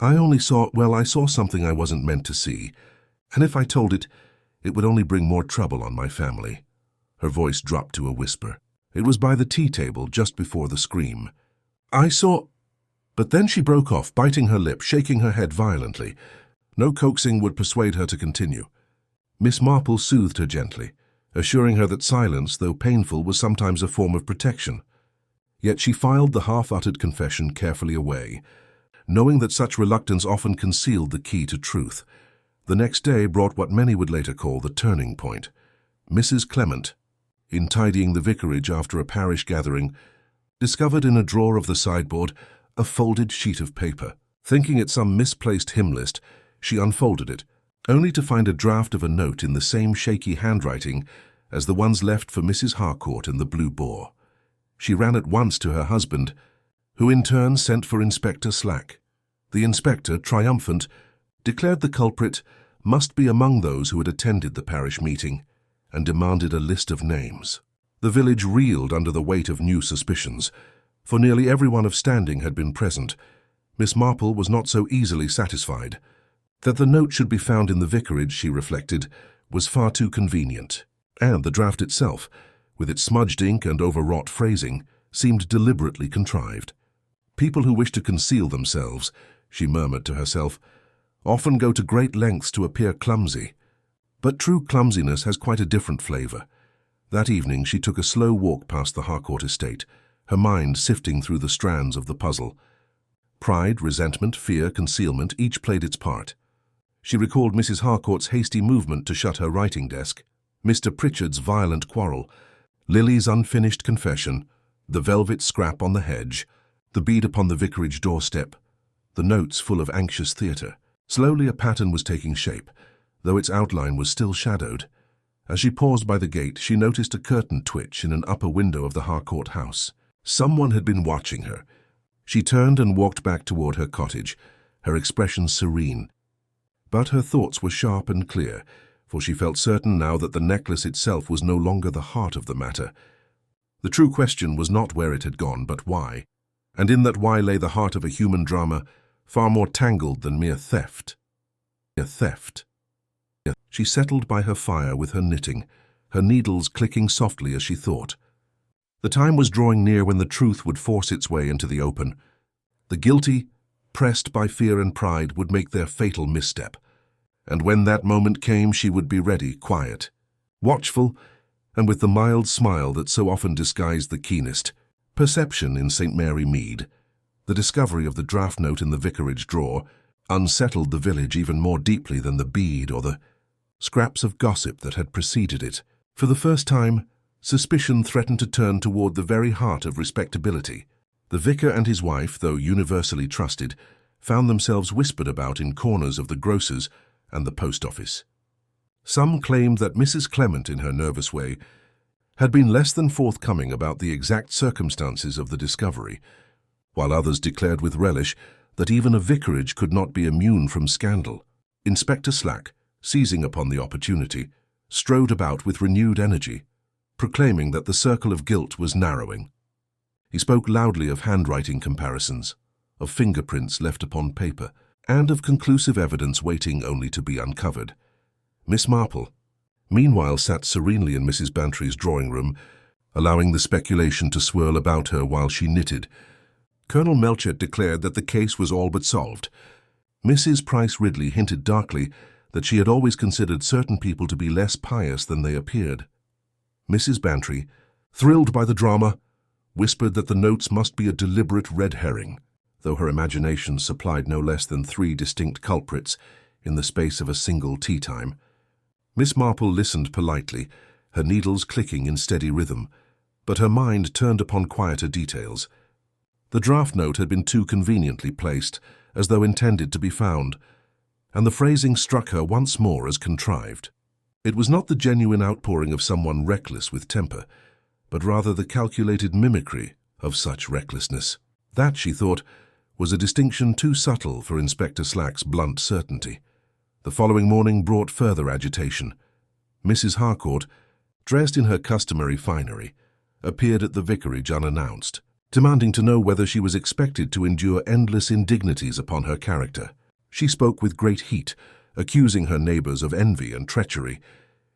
S1: "I saw something I wasn't meant to see, and if I told it, it would only bring more trouble on my family." Her voice dropped to a whisper. It was by the tea table just before the scream. "I saw—" But then she broke off, biting her lip, shaking her head violently. No coaxing would persuade her to continue. Miss Marple soothed her gently, assuring her that silence, though painful, was sometimes a form of protection. Yet she filed the half-uttered confession carefully away, knowing that such reluctance often concealed the key to truth. The next day brought what many would later call the turning point. Mrs. Clement, in tidying the vicarage after a parish gathering, discovered in a drawer of the sideboard a folded sheet of paper. Thinking it some misplaced hymn list, she unfolded it, only to find a draft of a note in the same shaky handwriting as the ones left for Mrs. Harcourt in the Blue Boar. She ran at once to her husband, who in turn sent for Inspector Slack. The inspector, triumphant, declared the culprit must be among those who had attended the parish meeting, and demanded a list of names. The village reeled under the weight of new suspicions, for nearly everyone of standing had been present. Miss Marple was not so easily satisfied. That the note should be found in the vicarage, she reflected, was far too convenient, and the draft itself, with its smudged ink and overwrought phrasing, seemed deliberately contrived. People who wish to conceal themselves, she murmured to herself, often go to great lengths to appear clumsy. But true clumsiness has quite a different flavor. That evening she took a slow walk past the Harcourt estate, her mind sifting through the strands of the puzzle. Pride, resentment, fear, concealment, each played its part. She recalled Mrs. Harcourt's hasty movement to shut her writing desk, Mr. Pritchard's violent quarrel, Lily's unfinished confession, the velvet scrap on the hedge, the bead upon the vicarage doorstep, the notes full of anxious theatre. Slowly a pattern was taking shape, though its outline was still shadowed. As she paused by the gate, she noticed a curtain twitch in an upper window of the Harcourt house. Someone had been watching her. She turned and walked back toward her cottage, her expression serene. But her thoughts were sharp and clear, for she felt certain now that the necklace itself was no longer the heart of the matter. The true question was not where it had gone, but why. And in that why lay the heart of a human drama, far more tangled than mere theft. She settled by her fire with her knitting, her needles clicking softly as she thought. The time was drawing near when the truth would force its way into the open. The guilty, pressed by fear and pride, would make their fatal misstep. And when that moment came, she would be ready, quiet, watchful, and with the mild smile that so often disguised the keenest perception in St. Mary Mead. The discovery of the draft note in the vicarage drawer unsettled the village even more deeply than the bead or the scraps of gossip that had preceded it. For the first time, suspicion threatened to turn toward the very heart of respectability. The vicar and his wife, though universally trusted, found themselves whispered about in corners of the grocer's and the post office. Some claimed that Mrs. Clement, in her nervous way, had been less than forthcoming about the exact circumstances of the discovery, while others declared with relish that even a vicarage could not be immune from scandal. Inspector Slack, seizing upon the opportunity, strode about with renewed energy, proclaiming that the circle of guilt was narrowing. He spoke loudly of handwriting comparisons, of fingerprints left upon paper, and of conclusive evidence waiting only to be uncovered. Miss Marple, meanwhile, sat serenely in Mrs. Bantry's drawing-room, allowing the speculation to swirl about her while she knitted. Colonel Melchett declared that the case was all but solved. Mrs. Price Ridley hinted darkly that she had always considered certain people to be less pious than they appeared. Mrs. Bantry, thrilled by the drama, whispered that the notes must be a deliberate red herring, though her imagination supplied no less than 3 distinct culprits in the space of a single tea time. Miss Marple listened politely, her needles clicking in steady rhythm, but her mind turned upon quieter details. The draft note had been too conveniently placed, as though intended to be found, and the phrasing struck her once more as contrived. It was not the genuine outpouring of someone reckless with temper, but rather the calculated mimicry of such recklessness. That, she thought, was a distinction too subtle for Inspector Slack's blunt certainty. The following morning brought further agitation. Mrs. Harcourt, dressed in her customary finery, appeared at the vicarage unannounced, demanding to know whether she was expected to endure endless indignities upon her character. She spoke with great heat, accusing her neighbours of envy and treachery,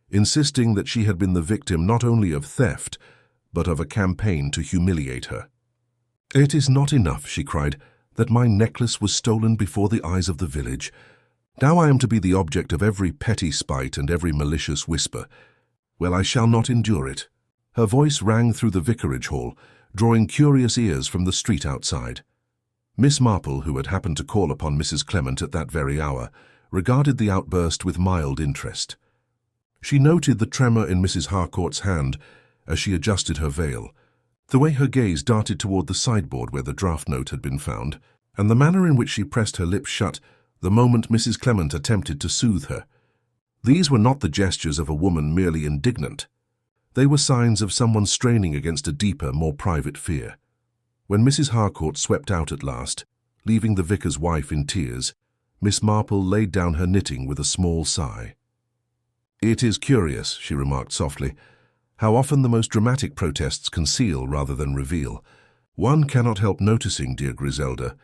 S1: insisting that she had been the victim not only of theft, but of a campaign to humiliate her. "It is not enough," she cried, "that my necklace was stolen before the eyes of the village. Now I am to be the object of every petty spite and every malicious whisper. Well, I shall not endure it." Her voice rang through the vicarage hall, drawing curious ears from the street outside. Miss Marple, who had happened to call upon Mrs. Clement at that very hour, regarded the outburst with mild interest. She noted the tremor in Mrs. Harcourt's hand as she adjusted her veil, the way her gaze darted toward the sideboard where the draft note had been found, and the manner in which she pressed her lips shut the moment Mrs. Clement attempted to soothe her. These were not the gestures of a woman merely indignant. They were signs of someone straining against a deeper, more private fear. When Mrs. Harcourt swept out at last, leaving the vicar's wife in tears, Miss Marple laid down her knitting with a small sigh. "It is curious," she remarked softly, "how often the most dramatic protests conceal rather than reveal. One cannot help noticing, dear Griselda,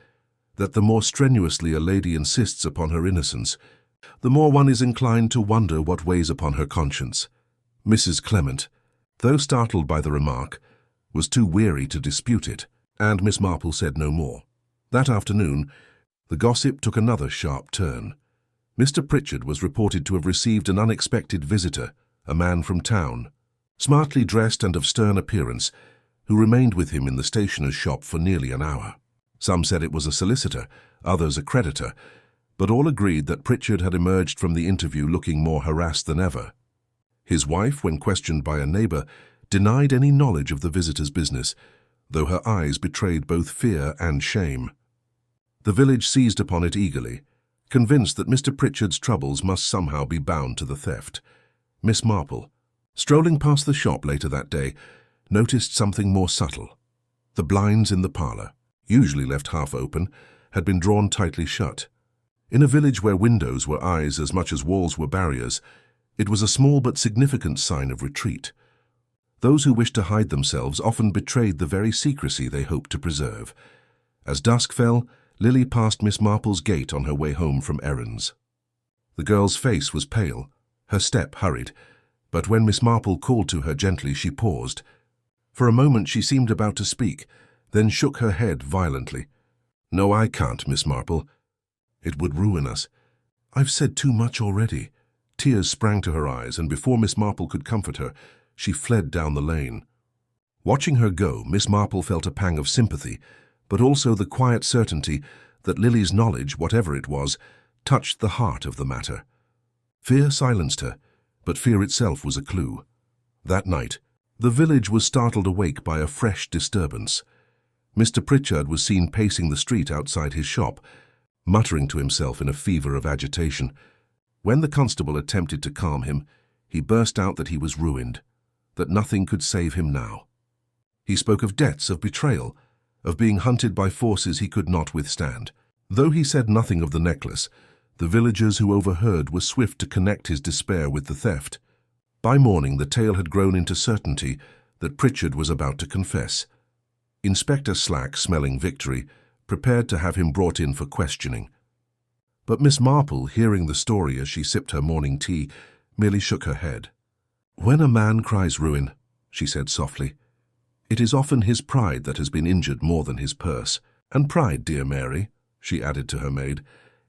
S1: that the more strenuously a lady insists upon her innocence, the more one is inclined to wonder what weighs upon her conscience." Mrs. Clement, though startled by the remark, was too weary to dispute it, and Miss Marple said no more. That afternoon, the gossip took another sharp turn. Mr. Pritchard was reported to have received an unexpected visitor, a man from town, smartly dressed and of stern appearance, who remained with him in the stationer's shop for nearly an hour. Some said it was a solicitor, others a creditor, but all agreed that Pritchard had emerged from the interview looking more harassed than ever. His wife, when questioned by a neighbour, denied any knowledge of the visitor's business, though her eyes betrayed both fear and shame. The village seized upon it eagerly, convinced that Mr. Pritchard's troubles must somehow be bound to the theft. Miss Marple, strolling past the shop later that day, noticed something more subtle. The blinds in the parlour, usually left half open, had been drawn tightly shut. In a village where windows were eyes as much as walls were barriers, it was a small but significant sign of retreat. Those who wished to hide themselves often betrayed the very secrecy they hoped to preserve. As dusk fell, Lily passed Miss Marple's gate on her way home from errands. The girl's face was pale, her step hurried, but when Miss Marple called to her gently, she paused. For a moment she seemed about to speak, then shook her head violently. "No, I can't, Miss Marple. It would ruin us. I've said too much already." Tears sprang to her eyes, and before Miss Marple could comfort her, she fled down the lane. Watching her go, Miss Marple felt a pang of sympathy, but also the quiet certainty that Lily's knowledge, whatever it was, touched the heart of the matter. Fear silenced her, but fear itself was a clue. That night, the village was startled awake by a fresh disturbance. Mr. Pritchard was seen pacing the street outside his shop, muttering to himself in a fever of agitation. When the constable attempted to calm him, he burst out that he was ruined, that nothing could save him now. He spoke of debts, of betrayal, of being hunted by forces he could not withstand. Though he said nothing of the necklace, the villagers who overheard were swift to connect his despair with the theft. By morning the tale had grown into certainty that Pritchard was about to confess. Inspector Slack, smelling victory, prepared to have him brought in for questioning. But Miss Marple, hearing the story as she sipped her morning tea, merely shook her head. "When a man cries ruin," she said softly, It is often his pride that has been injured more than his purse. And pride, dear Mary, she added to her maid,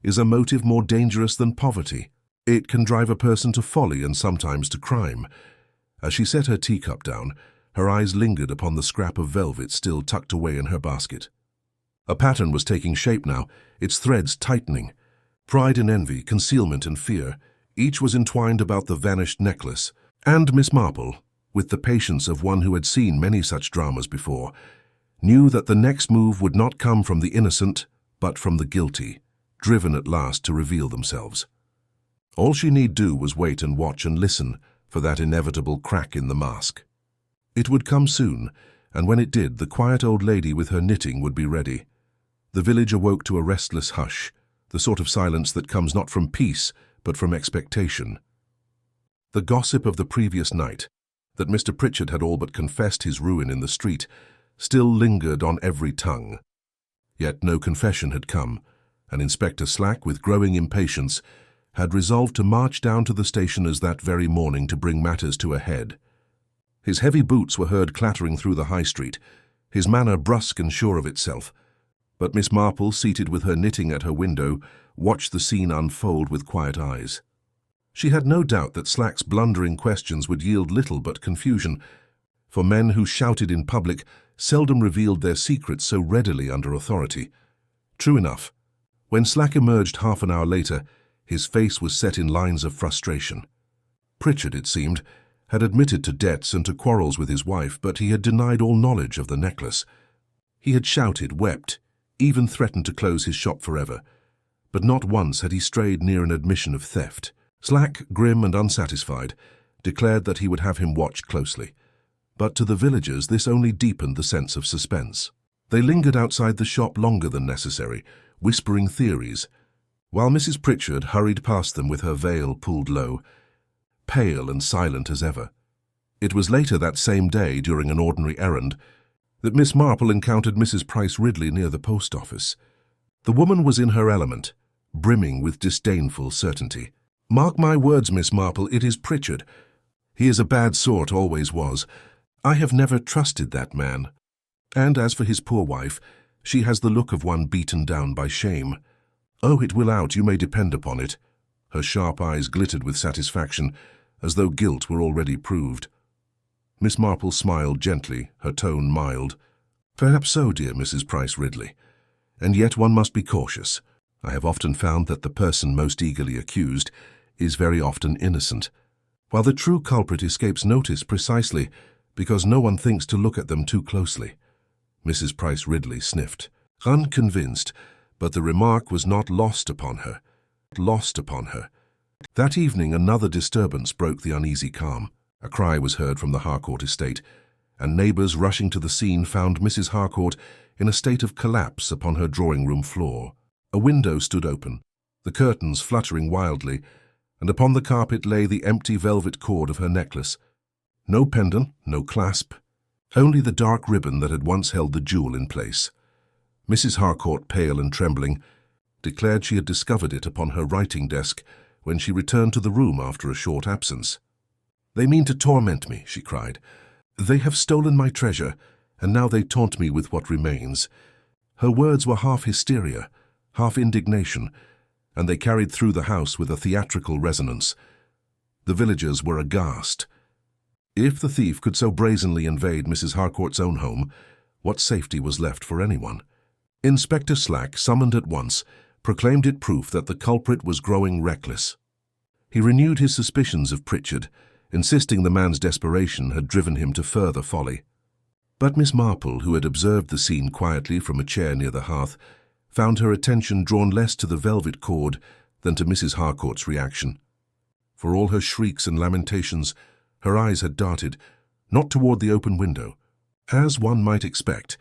S1: is a motive more dangerous than poverty. It can drive a person to folly and sometimes to crime. As she set her teacup down, her eyes lingered upon the scrap of velvet still tucked away in her basket. A pattern was taking shape now, its threads tightening. Pride and envy, concealment and fear, each was entwined about the vanished necklace. And Miss Marple, with the patience of one who had seen many such dramas before, knew that the next move would not come from the innocent, but from the guilty, driven at last to reveal themselves. All she need do was wait and watch and listen for that inevitable crack in the mask. It would come soon, and when it did, the quiet old lady with her knitting would be ready. The village awoke to a restless hush, the sort of silence that comes not from peace, but from expectation. The gossip of the previous night, that Mr. Pritchard had all but confessed his ruin in the street, still lingered on every tongue. Yet no confession had come, and Inspector Slack, with growing impatience, had resolved to march down to the station as that very morning to bring matters to a head. His heavy boots were heard clattering through the high street, his manner brusque and sure of itself. But Miss Marple, seated with her knitting at her window, watched the scene unfold with quiet eyes. She had no doubt that Slack's blundering questions would yield little but confusion, for men who shouted in public seldom revealed their secrets so readily under authority. True enough, when Slack emerged half an hour later, his face was set in lines of frustration. Pritchard, it seemed, had admitted to debts and to quarrels with his wife, but he had denied all knowledge of the necklace. He had shouted, wept, even threatened to close his shop forever, but not once had he strayed near an admission of theft. Slack, grim and unsatisfied, declared that he would have him watched closely. But to the villagers this only deepened the sense of suspense. They lingered outside the shop longer than necessary, whispering theories, while Mrs. Pritchard hurried past them with her veil pulled low, pale and silent as ever. It was later that same day, during an ordinary errand, that Miss Marple encountered Mrs. Price Ridley near the post office. The woman was in her element, brimming with disdainful certainty. "Mark my words, Miss Marple, it is Pritchard. He is a bad sort, always was. I have never trusted that man. And as for his poor wife, she has the look of one beaten down by shame. Oh, it will out, you may depend upon it." Her sharp eyes glittered with satisfaction, as though guilt were already proved. Miss Marple smiled gently, her tone mild. "Perhaps so, dear Mrs. Price Ridley. And yet one must be cautious. I have often found that the person most eagerly accused is very often innocent, while the true culprit escapes notice precisely because no one thinks to look at them too closely." Mrs. Price Ridley sniffed, unconvinced, but the remark was not lost upon her. That evening another disturbance broke the uneasy calm. A cry was heard from the Harcourt estate, and neighbours rushing to the scene found Mrs. Harcourt in a state of collapse upon her drawing-room floor. A window stood open, the curtains fluttering wildly, and upon the carpet lay the empty velvet cord of her necklace. No pendant, no clasp, only the dark ribbon that had once held the jewel in place. Mrs. Harcourt, pale and trembling, declared she had discovered it upon her writing desk when she returned to the room after a short absence. "They mean to torment me," she cried. "They have stolen my treasure, and now they taunt me with what remains." Her words were half hysteria, half indignation, and they carried through the house with a theatrical resonance. The villagers were aghast. If the thief could so brazenly invade Mrs. Harcourt's own home, what safety was left for anyone? Inspector Slack, summoned at once, proclaimed it proof that the culprit was growing reckless. He renewed his suspicions of Pritchard, insisting the man's desperation had driven him to further folly. But Miss Marple, who had observed the scene quietly from a chair near the hearth, found her attention drawn less to the velvet cord than to Mrs. Harcourt's reaction. For all her shrieks and lamentations, her eyes had darted, not toward the open window, as one might expect,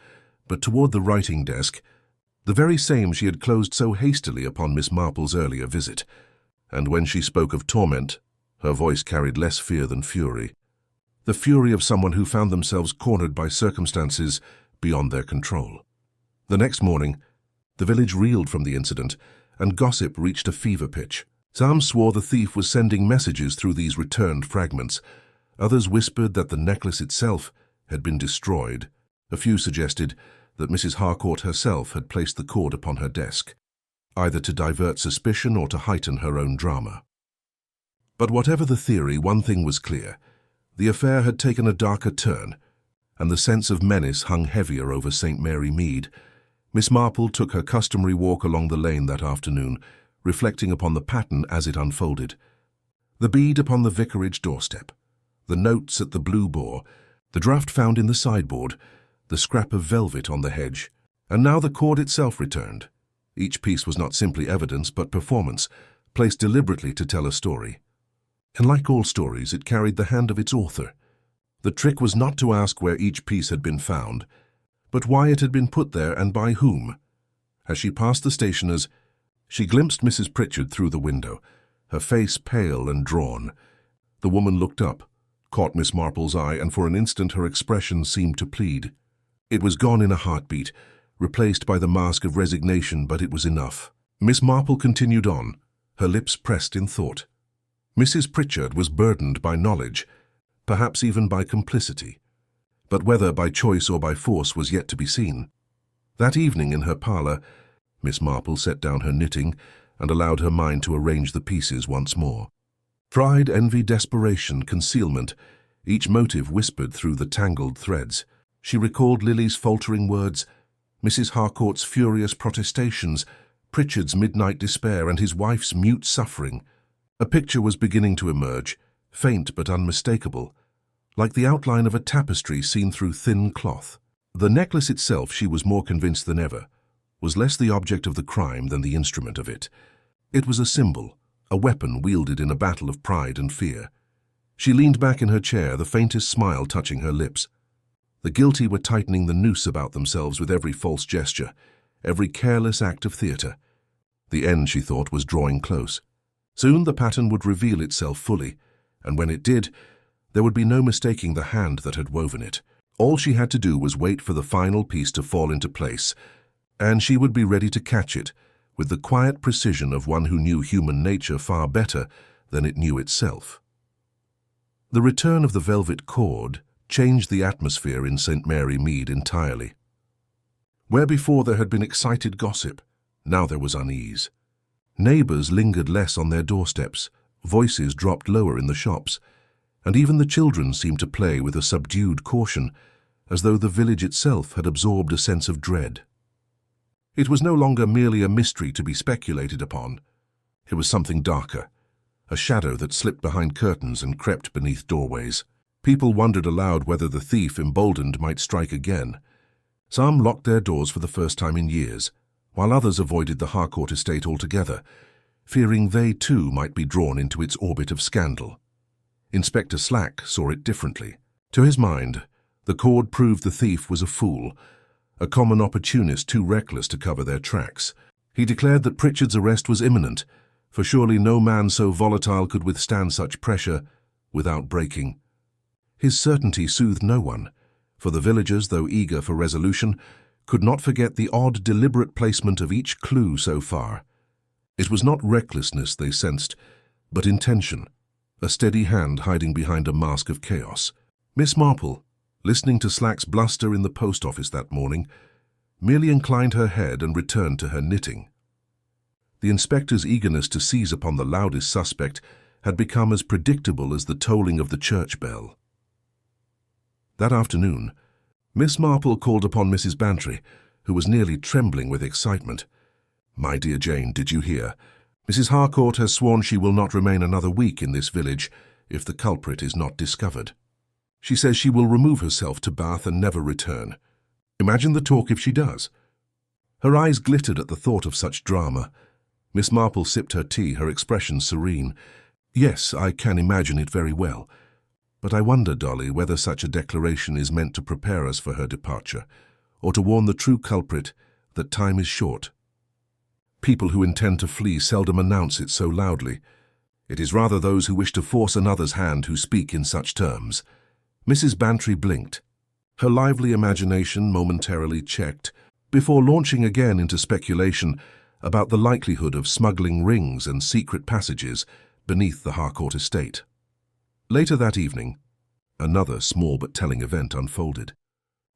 S1: but toward the writing desk, the very same she had closed so hastily upon Miss Marple's earlier visit. And when she spoke of torment, her voice carried less fear than fury, the fury of someone who found themselves cornered by circumstances beyond their control. The next morning, the village reeled from the incident, and gossip reached a fever pitch. Some swore the thief was sending messages through these returned fragments. Others whispered that the necklace itself had been destroyed. A few suggested that Mrs. Harcourt herself had placed the cord upon her desk, either to divert suspicion or to heighten her own drama. But whatever the theory, one thing was clear. The affair had taken a darker turn, and the sense of menace hung heavier over St. Mary Mead. Miss Marple took her customary walk along the lane that afternoon, reflecting upon the pattern as it unfolded. The bead upon the vicarage doorstep, the notes at the Blue Boar, the draft found in the sideboard, the scrap of velvet on the hedge, and now the cord itself returned. Each piece was not simply evidence but performance, placed deliberately to tell a story. And like all stories, it carried the hand of its author. The trick was not to ask where each piece had been found, but why it had been put there and by whom. As she passed the stationer's, she glimpsed Mrs. Pritchard through the window, her face pale and drawn. The woman looked up, caught Miss Marple's eye, and for an instant her expression seemed to plead. It was gone in a heartbeat, replaced by the mask of resignation, but it was enough. Miss Marple continued on, her lips pressed in thought. Mrs. Pritchard was burdened by knowledge, perhaps even by complicity, but whether by choice or by force was yet to be seen. That evening in her parlour, Miss Marple set down her knitting and allowed her mind to arrange the pieces once more. Pride, envy, desperation, concealment, each motive whispered through the tangled threads. She recalled Lily's faltering words, Mrs. Harcourt's furious protestations, Pritchard's midnight despair, and his wife's mute suffering. A picture was beginning to emerge, faint but unmistakable, like the outline of a tapestry seen through thin cloth. The necklace itself, she was more convinced than ever, was less the object of the crime than the instrument of it. It was a symbol, a weapon wielded in a battle of pride and fear. She leaned back in her chair, the faintest smile touching her lips. The guilty were tightening the noose about themselves with every false gesture, every careless act of theatre. The end, she thought, was drawing close. Soon the pattern would reveal itself fully, and when it did, there would be no mistaking the hand that had woven it. All she had to do was wait for the final piece to fall into place, and she would be ready to catch it, with the quiet precision of one who knew human nature far better than it knew itself. The return of the velvet cord changed the atmosphere in St. Mary Mead entirely. Where before there had been excited gossip, now there was unease. Neighbours lingered less on their doorsteps, voices dropped lower in the shops, and even the children seemed to play with a subdued caution, as though the village itself had absorbed a sense of dread. It was no longer merely a mystery to be speculated upon. It was something darker, a shadow that slipped behind curtains and crept beneath doorways. People wondered aloud whether the thief, emboldened, might strike again. Some locked their doors for the first time in years, while others avoided the Harcourt estate altogether, fearing they too might be drawn into its orbit of scandal. Inspector Slack saw it differently. To his mind, the cord proved the thief was a fool, a common opportunist too reckless to cover their tracks. He declared that Pritchard's arrest was imminent, for surely no man so volatile could withstand such pressure without breaking. His certainty soothed no one, for the villagers, though eager for resolution, could not forget the odd, deliberate placement of each clue so far. It was not recklessness they sensed, but intention, a steady hand hiding behind a mask of chaos. Miss Marple, listening to Slack's bluster in the post office that morning, merely inclined her head and returned to her knitting. The inspector's eagerness to seize upon the loudest suspect had become as predictable as the tolling of the church bell. That afternoon, Miss Marple called upon Mrs. Bantry, who was nearly trembling with excitement. "My dear Jane, did you hear? Mrs. Harcourt has sworn she will not remain another week in this village if the culprit is not discovered. She says she will remove herself to Bath and never return. Imagine the talk if she does." Her eyes glittered at the thought of such drama. Miss Marple sipped her tea, her expression serene. "Yes, I can imagine it very well. But I wonder, Dolly, whether such a declaration is meant to prepare us for her departure, or to warn the true culprit that time is short. People who intend to flee seldom announce it so loudly. It is rather those who wish to force another's hand who speak in such terms." Mrs. Bantry blinked, her lively imagination momentarily checked, before launching again into speculation about the likelihood of smuggling rings and secret passages beneath the Harcourt estate. Later that evening, Another small but telling event unfolded.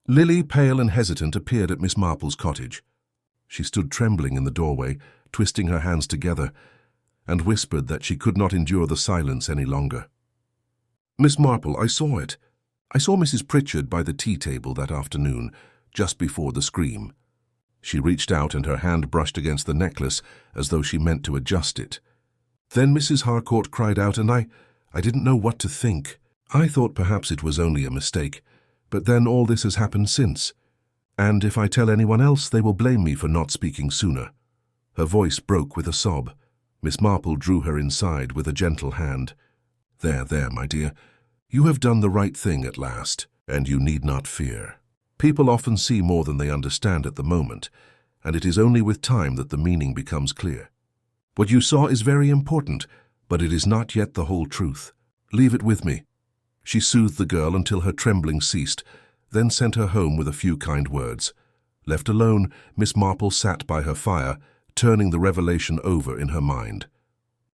S1: Lily, pale and hesitant, appeared at Miss Marple's cottage. She stood trembling in the doorway, twisting her hands together, and whispered that she could not endure the silence any longer. "Miss Marple, I saw it. I saw Mrs. Pritchard by the tea table that afternoon, just before the scream." She reached out and her hand brushed against the necklace as though she meant to adjust it. "Then Mrs. Harcourt cried out and I didn't know what to think. I thought perhaps it was only a mistake, but then all this has happened since. And if I tell anyone else, they will blame me for not speaking sooner." Her voice broke with a sob. Miss Marple drew her inside with a gentle hand. There, my dear. You have done the right thing at last, and you need not fear. People often see more than they understand at the moment, and it is only with time that the meaning becomes clear. What you saw is very important, but it is not yet the whole truth. Leave it with me." She soothed the girl until her trembling ceased, then sent her home with a few kind words. Left alone, Miss Marple sat by her fire, turning the revelation over in her mind.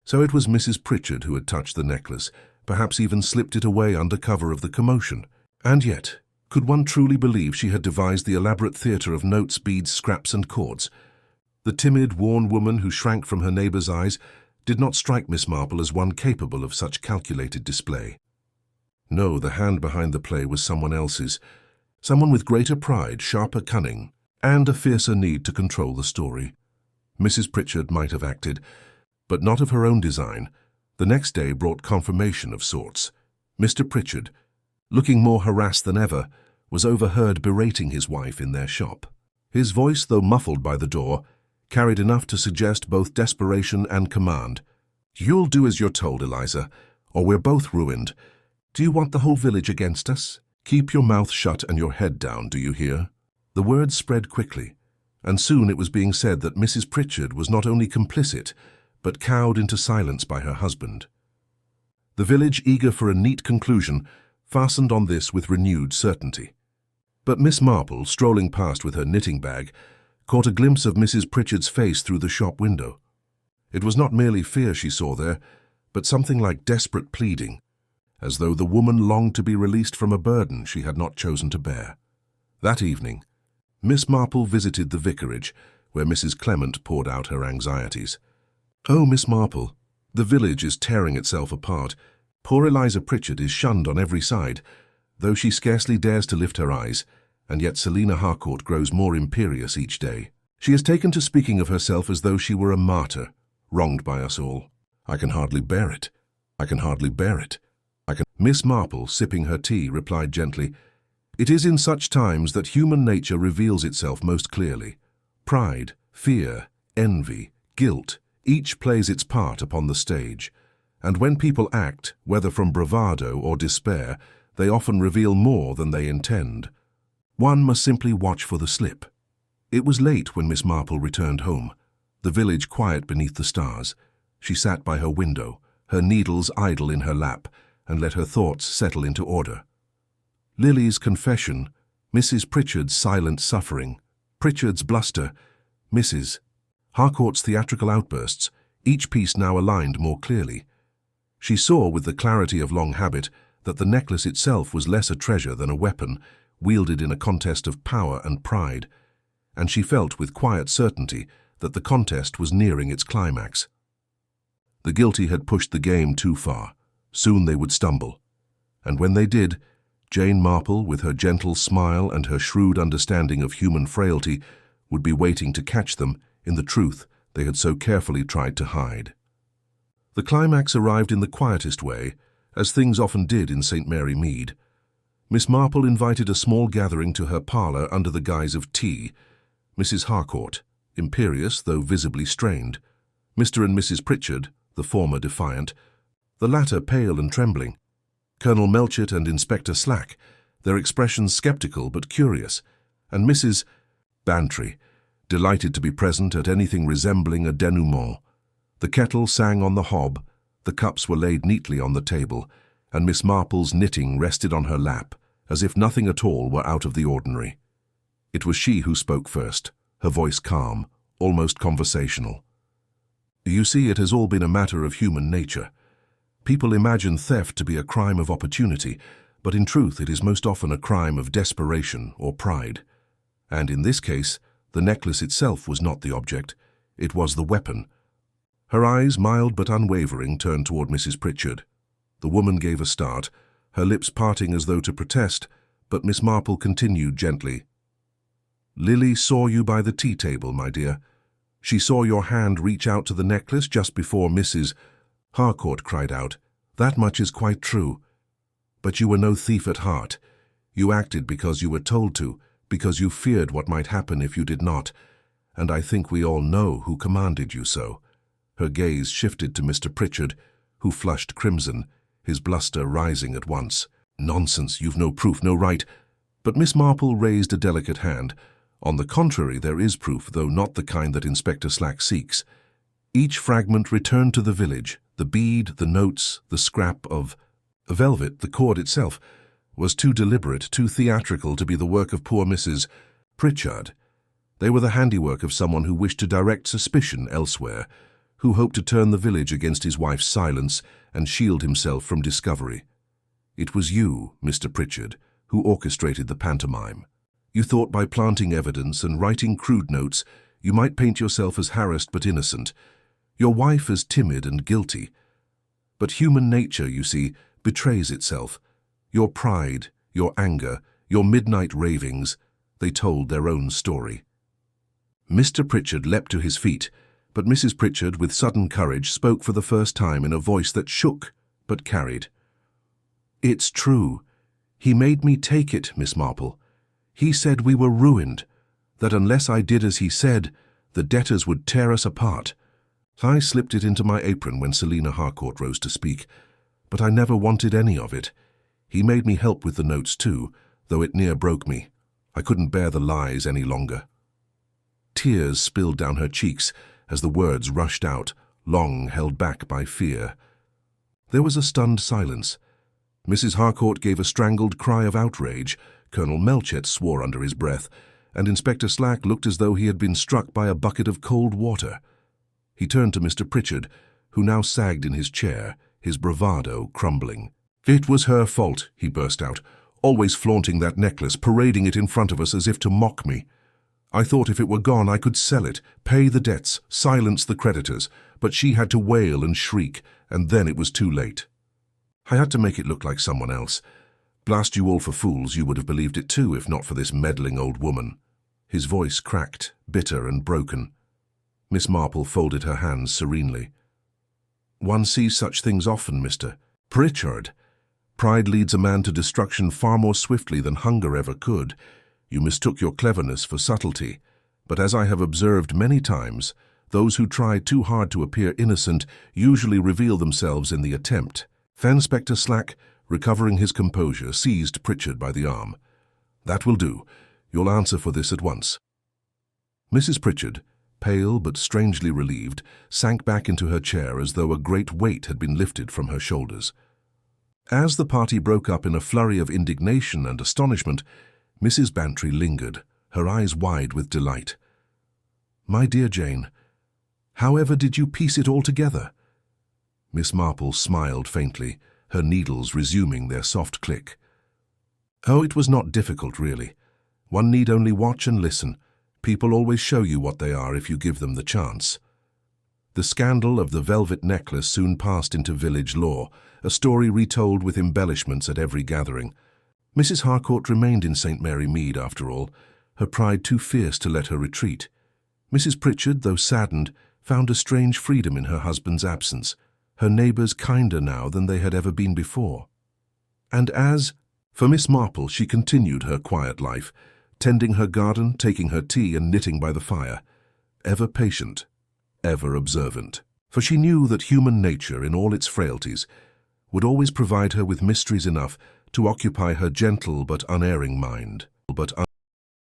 S1: So it was Mrs. Pritchard who had touched the necklace, perhaps even slipped it away under cover of the commotion. And yet, could one truly believe she had devised the elaborate theatre of notes, beads, scraps, and cords? The timid, worn woman who shrank from her neighbour's eyes did not strike Miss Marple as one capable of such calculated display. No, the hand behind the play was someone else's, someone with greater pride, sharper cunning, and a fiercer need to control the story. Mrs. Pritchard might have acted, but not of her own design. The next day brought confirmation of sorts. Mr. Pritchard, looking more harassed than ever, was overheard berating his wife in their shop. His voice, though muffled by the door, carried enough to suggest both desperation and command. "You'll do as you're told, Eliza, or we're both ruined. Do you want the whole village against us? Keep your mouth shut and your head down, do you hear?" The words spread quickly, and soon it was being said that Mrs. Pritchard was not only complicit, but cowed into silence by her husband. The village, eager for a neat conclusion, fastened on this with renewed certainty. But Miss Marple, strolling past with her knitting bag, caught a glimpse of Mrs. Pritchard's face through the shop window. It was not merely fear she saw there, but something like desperate pleading, as though the woman longed to be released from a burden she had not chosen to bear. That evening, Miss Marple visited the vicarage, where Mrs. Clement poured out her anxieties. "Oh, Miss Marple, the village is tearing itself apart. Poor Eliza Pritchard is shunned on every side, though she scarcely dares to lift her eyes, and yet Selina Harcourt grows more imperious each day. She has taken to speaking of herself as though she were a martyr, wronged by us all. I can hardly bear it. I can hardly bear it. Miss Marple, sipping her tea, replied gently, "It is in such times that human nature reveals itself most clearly. Pride, fear, envy, guilt, each plays its part upon the stage, and when people act, whether from bravado or despair, they often reveal more than they intend. One must simply watch for the slip." It was late when Miss Marple returned home, the village quiet beneath the stars. She sat by her window, her needles idle in her lap, and let her thoughts settle into order. Lily's confession, Mrs. Pritchard's silent suffering, Pritchard's bluster, Mrs. Harcourt's theatrical outbursts, each piece now aligned more clearly. She saw with the clarity of long habit that the necklace itself was less a treasure than a weapon, wielded in a contest of power and pride, and she felt with quiet certainty that the contest was nearing its climax. The guilty had pushed the game too far. Soon they would stumble, and when they did, Jane Marple, with her gentle smile and her shrewd understanding of human frailty, would be waiting to catch them in the truth they had so carefully tried to hide. The climax arrived in the quietest way, as things often did in St. Mary Mead. Miss Marple invited a small gathering to her parlour under the guise of tea. Mrs. Harcourt, imperious though visibly strained, Mr. and Mrs. Pritchard, the former defiant, the latter pale and trembling, Colonel Melchett and Inspector Slack, their expressions sceptical but curious, and Mrs. Bantry, delighted to be present at anything resembling a denouement. The kettle sang on the hob, the cups were laid neatly on the table, and Miss Marple's knitting rested on her lap, as if nothing at all were out of the ordinary. It was she who spoke first, her voice calm, almost conversational. "You see, it has all been a matter of human nature. People imagine theft to be a crime of opportunity, but in truth it is most often a crime of desperation or pride. And in this case, the necklace itself was not the object, it was the weapon. Her eyes, mild but unwavering, turned toward Mrs. Pritchard. The woman gave a start, her lips parting as though to protest, but Miss Marple continued gently. "Lily saw you by the tea-table, my dear. She saw your hand reach out to the necklace just before Mrs. Harcourt cried out. That much is quite true. But you were no thief at heart. You acted because you were told to, because you feared what might happen if you did not, and I think we all know who commanded you so." Her gaze shifted to Mr. Pritchard, who flushed crimson, his bluster rising at once. "Nonsense, you've no proof, no right." But Miss Marple raised a delicate hand. "On the contrary, there is proof, though not the kind that Inspector Slack seeks. Each fragment returned to the village. The bead, the notes, the scrap of velvet, the cord itself, was too deliberate, too theatrical to be the work of poor Mrs. Pritchard. They were the handiwork of someone who wished to direct suspicion elsewhere, who hoped to turn the village against his wife's silence and shield himself from discovery. It was you, Mr. Pritchard, who orchestrated the pantomime. You thought by planting evidence and writing crude notes you might paint yourself as harassed but innocent, your wife as timid and guilty. But human nature, you see, betrays itself. Your pride, your anger, your midnight ravings, they told their own story." Mr. Pritchard leapt to his feet, but Mrs. Pritchard, with sudden courage, spoke for the first time in a voice that shook but carried. "It's true. He made me take it, Miss Marple. He said we were ruined, that unless I did as he said, the debtors would tear us apart. I slipped it into my apron when Selina Harcourt rose to speak, but I never wanted any of it. He made me help with the notes too, though it near broke me. I couldn't bear the lies any longer." Tears spilled down her cheeks as the words rushed out, long held back by fear. There was a stunned silence. Mrs. Harcourt gave a strangled cry of outrage, Colonel Melchett swore under his breath, and Inspector Slack looked as though he had been struck by a bucket of cold water. He turned to Mr. Pritchard, who now sagged in his chair, his bravado crumbling. "It was her fault," he burst out, "always flaunting that necklace, parading it in front of us as if to mock me. I thought if it were gone I could sell it, pay the debts, silence the creditors, but she had to wail and shriek, and then it was too late. I had to make it look like someone else. Blast you all for fools, you would have believed it too if not for this meddling old woman." His voice cracked, bitter and broken. Miss Marple folded her hands serenely. "One sees such things often, Mr. Pritchard. Pride leads a man to destruction far more swiftly than hunger ever could. You mistook your cleverness for subtlety, but as I have observed many times, those who try too hard to appear innocent usually reveal themselves in the attempt." Inspector Slack, recovering his composure, seized Pritchard by the arm. "That will do. You'll answer for this at once." Mrs. Pritchard, pale but strangely relieved, sank back into her chair as though a great weight had been lifted from her shoulders. As the party broke up in a flurry of indignation and astonishment, Mrs. Bantry lingered, her eyes wide with delight. "My dear Jane, however did you piece it all together?" Miss Marple smiled faintly, her needles resuming their soft click. "Oh, it was not difficult, really. One need only watch and listen. People always show you what they are if you give them the chance." The scandal of the velvet necklace soon passed into village lore, a story retold with embellishments at every gathering. Mrs. Harcourt remained in St. Mary Mead after all, her pride too fierce to let her retreat. Mrs. Pritchard, though saddened, found a strange freedom in her husband's absence, her neighbours kinder now than they had ever been before. And as for Miss Marple, she continued her quiet life, tending her garden, taking her tea and knitting by the fire, ever patient, ever observant. For she knew that human nature, in all its frailties, would always provide her with mysteries enough to occupy her gentle but unerring mind.